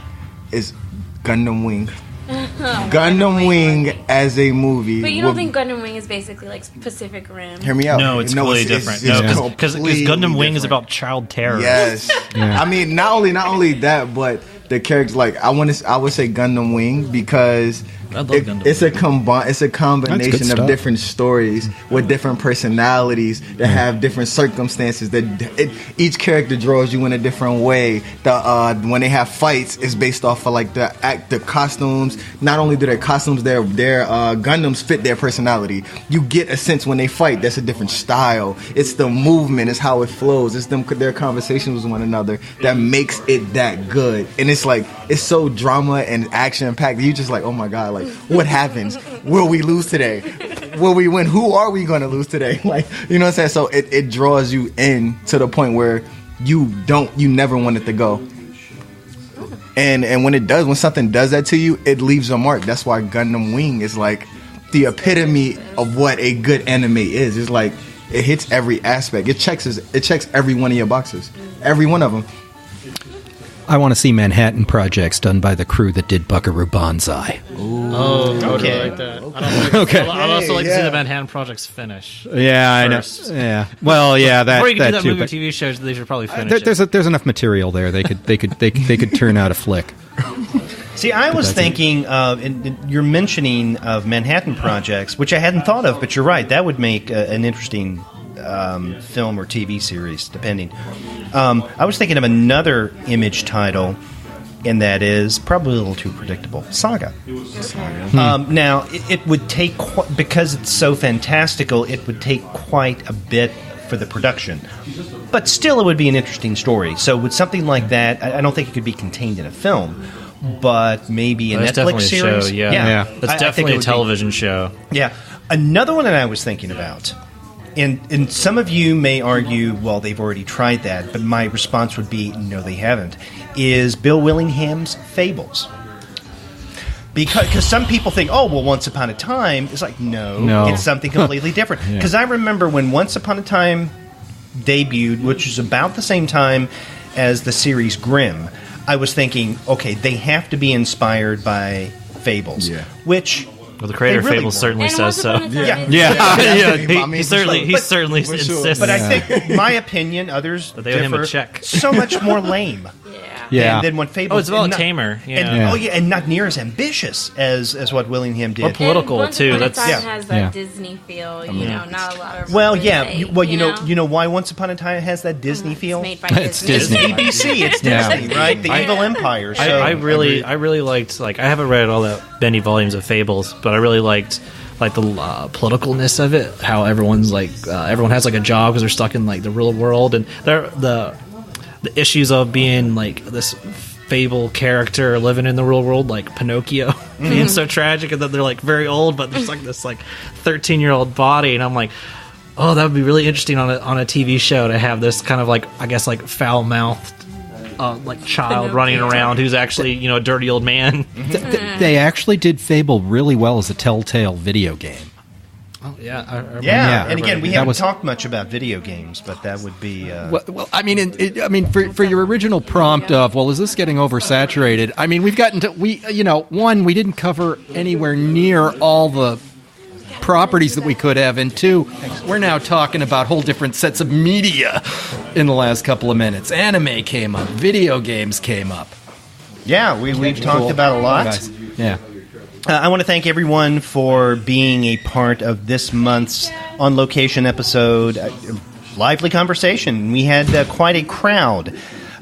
is Gundam Wing. Gundam Wing as a movie. But you don't think Gundam Wing is basically like Pacific Rim? Hear me out. No, it's completely different. Because Gundam Wing is about child terror. Yes. I mean, not only that, but the characters. I would say Gundam Wing because I love Gundam. It's a combination of different stories with different personalities that have different circumstances. Each character draws you in a different way. When they have fights, it's based off of the costumes. Not only do their costumes, their Gundams fit their personality. You get a sense when they fight. That's a different style. It's the movement. It's how it flows. It's their conversations with one another that makes it that good. And it's so drama and action packed. You just oh my god. What happens? Will we lose today? Will we win? Who are we going to lose today? You know what I'm saying? So it draws you in to the point where you never want it to go. And when something does that to you, it leaves a mark. That's why Gundam Wing is the epitome of what a good anime is. It's it hits every aspect. It checks every one of your boxes. Every one of them. I want to see Manhattan Projects done by the crew that did Buckaroo Banzai. Oh, okay. I like that. I'd also like to see the Manhattan Projects finish. Yeah, I know. Yeah. Well, yeah, that before you can do that too. movie or TV shows, they should probably finish it. There's enough material there. They could turn out a flick. See, I was thinking of, and you're mentioning of Manhattan Projects, which I hadn't thought of, but you're right. That would make an interesting film or TV series, depending. I was thinking of another Image title, and that is probably a little too predictable. Saga. Now, it would take, because it's so fantastical, it would take quite a bit for the production. But still, it would be an interesting story. So with something like that, I don't think it could be contained in a film, but maybe a Netflix series. Show, yeah. That's definitely a television show. Yeah. Another one that I was thinking about, and some of you may argue, well, they've already tried that, but my response would be, no, they haven't, is Bill Willingham's Fables. Because some people think, oh, well, Once Upon a Time. It's no. It's something completely different. Because I remember when Once Upon a Time debuted, which was about the same time as the series Grimm, I was thinking, okay, they have to be inspired by Fables, which... Well, the creator of Fables certainly says so. He certainly insists. But I think, my opinion, others but they owe him a check. So much more lame. Yeah. And then when Fables... Oh, it's about tamer. And not near as ambitious as what Willingham did. Or political, too. That's has that Disney feel, not a lot of... Well, you know why Once Upon a Time has that Disney feel? It's made by It's Disney. ABC, it's Disney, right? The Evil Empire. So I really liked, I haven't read all the many volumes of Fables, but I really liked the politicalness of it. How everyone has a job because they're stuck in the real world, and the issues of being this fable character living in the real world, like Pinocchio, being so tragic, and then they're very old, but there's this 13-year-old body, and I'm like, oh, that would be really interesting on a TV show to have this kind of foul mouthed child running around who's actually a dirty old man. They actually did Fable really well as a Telltale video game. Oh yeah, and again, we haven't talked much about video games, but that would be. Well, I mean, for your original prompt of, well, is this getting oversaturated? I mean, we've gotten to we didn't cover anywhere near all the properties that we could have, and two, we're now talking about whole different sets of media in the last couple of minutes. Anime came up, video games came up. Yeah, we've talked about a lot. Yeah. I want to thank everyone for being a part of this month's On Location episode. Lively conversation. We had quite a crowd.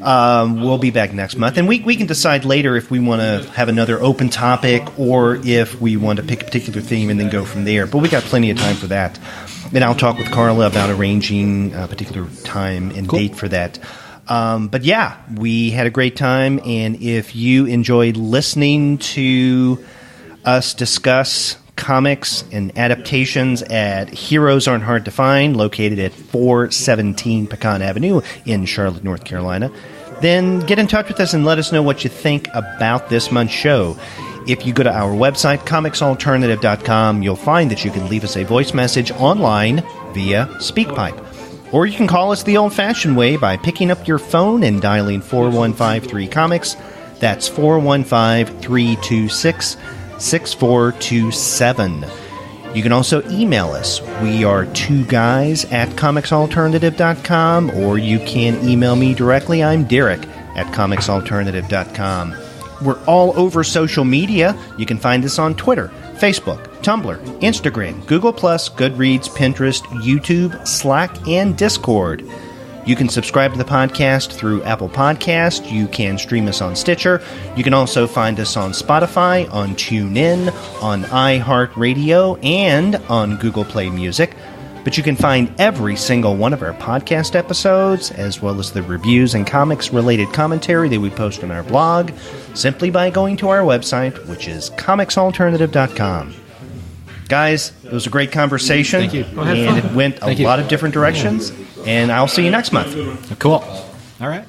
We'll be back next month, and we can decide later if we want to have another open topic or if we want to pick a particular theme and then go from there. But we got plenty of time for that. And I'll talk with Carla about arranging a particular time and date for that. But yeah, we had a great time, and if you enjoyed listening to us discuss comics and adaptations at Heroes Aren't Hard to Find, located at 417 Pecan Avenue in Charlotte, North Carolina, then get in touch with us and let us know what you think about this month's show. If you go to our website, comicsalternative.com, you'll find that you can leave us a voice message online via SpeakPipe. Or you can call us the old-fashioned way by picking up your phone and dialing 4153-COMICS. That's 415-326-6427. You can also email us. We are 2guys@comicsalternative.com, or you can email me directly. I'm Derek@comicsalternative.com. We're all over social media. You can find us on Twitter, Facebook, Tumblr, Instagram, Google+, Goodreads, Pinterest, YouTube, Slack, and Discord. You can subscribe to the podcast through Apple Podcast. You can stream us on Stitcher. You can also find us on Spotify, on TuneIn, on iHeartRadio, and on Google Play Music. But you can find every single one of our podcast episodes, as well as the reviews and comics-related commentary that we post on our blog, simply by going to our website, which is comicsalternative.com. Guys, it was a great conversation. Thank you. And it went a lot of different directions. And I'll see you next month. Cool. All right.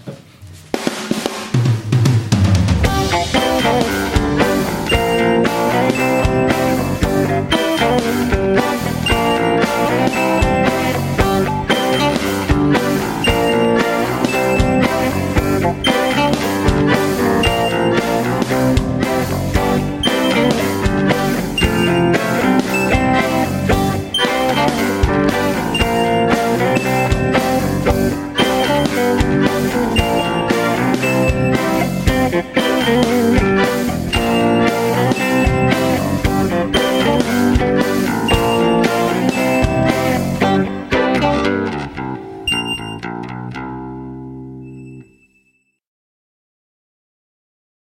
Thank you.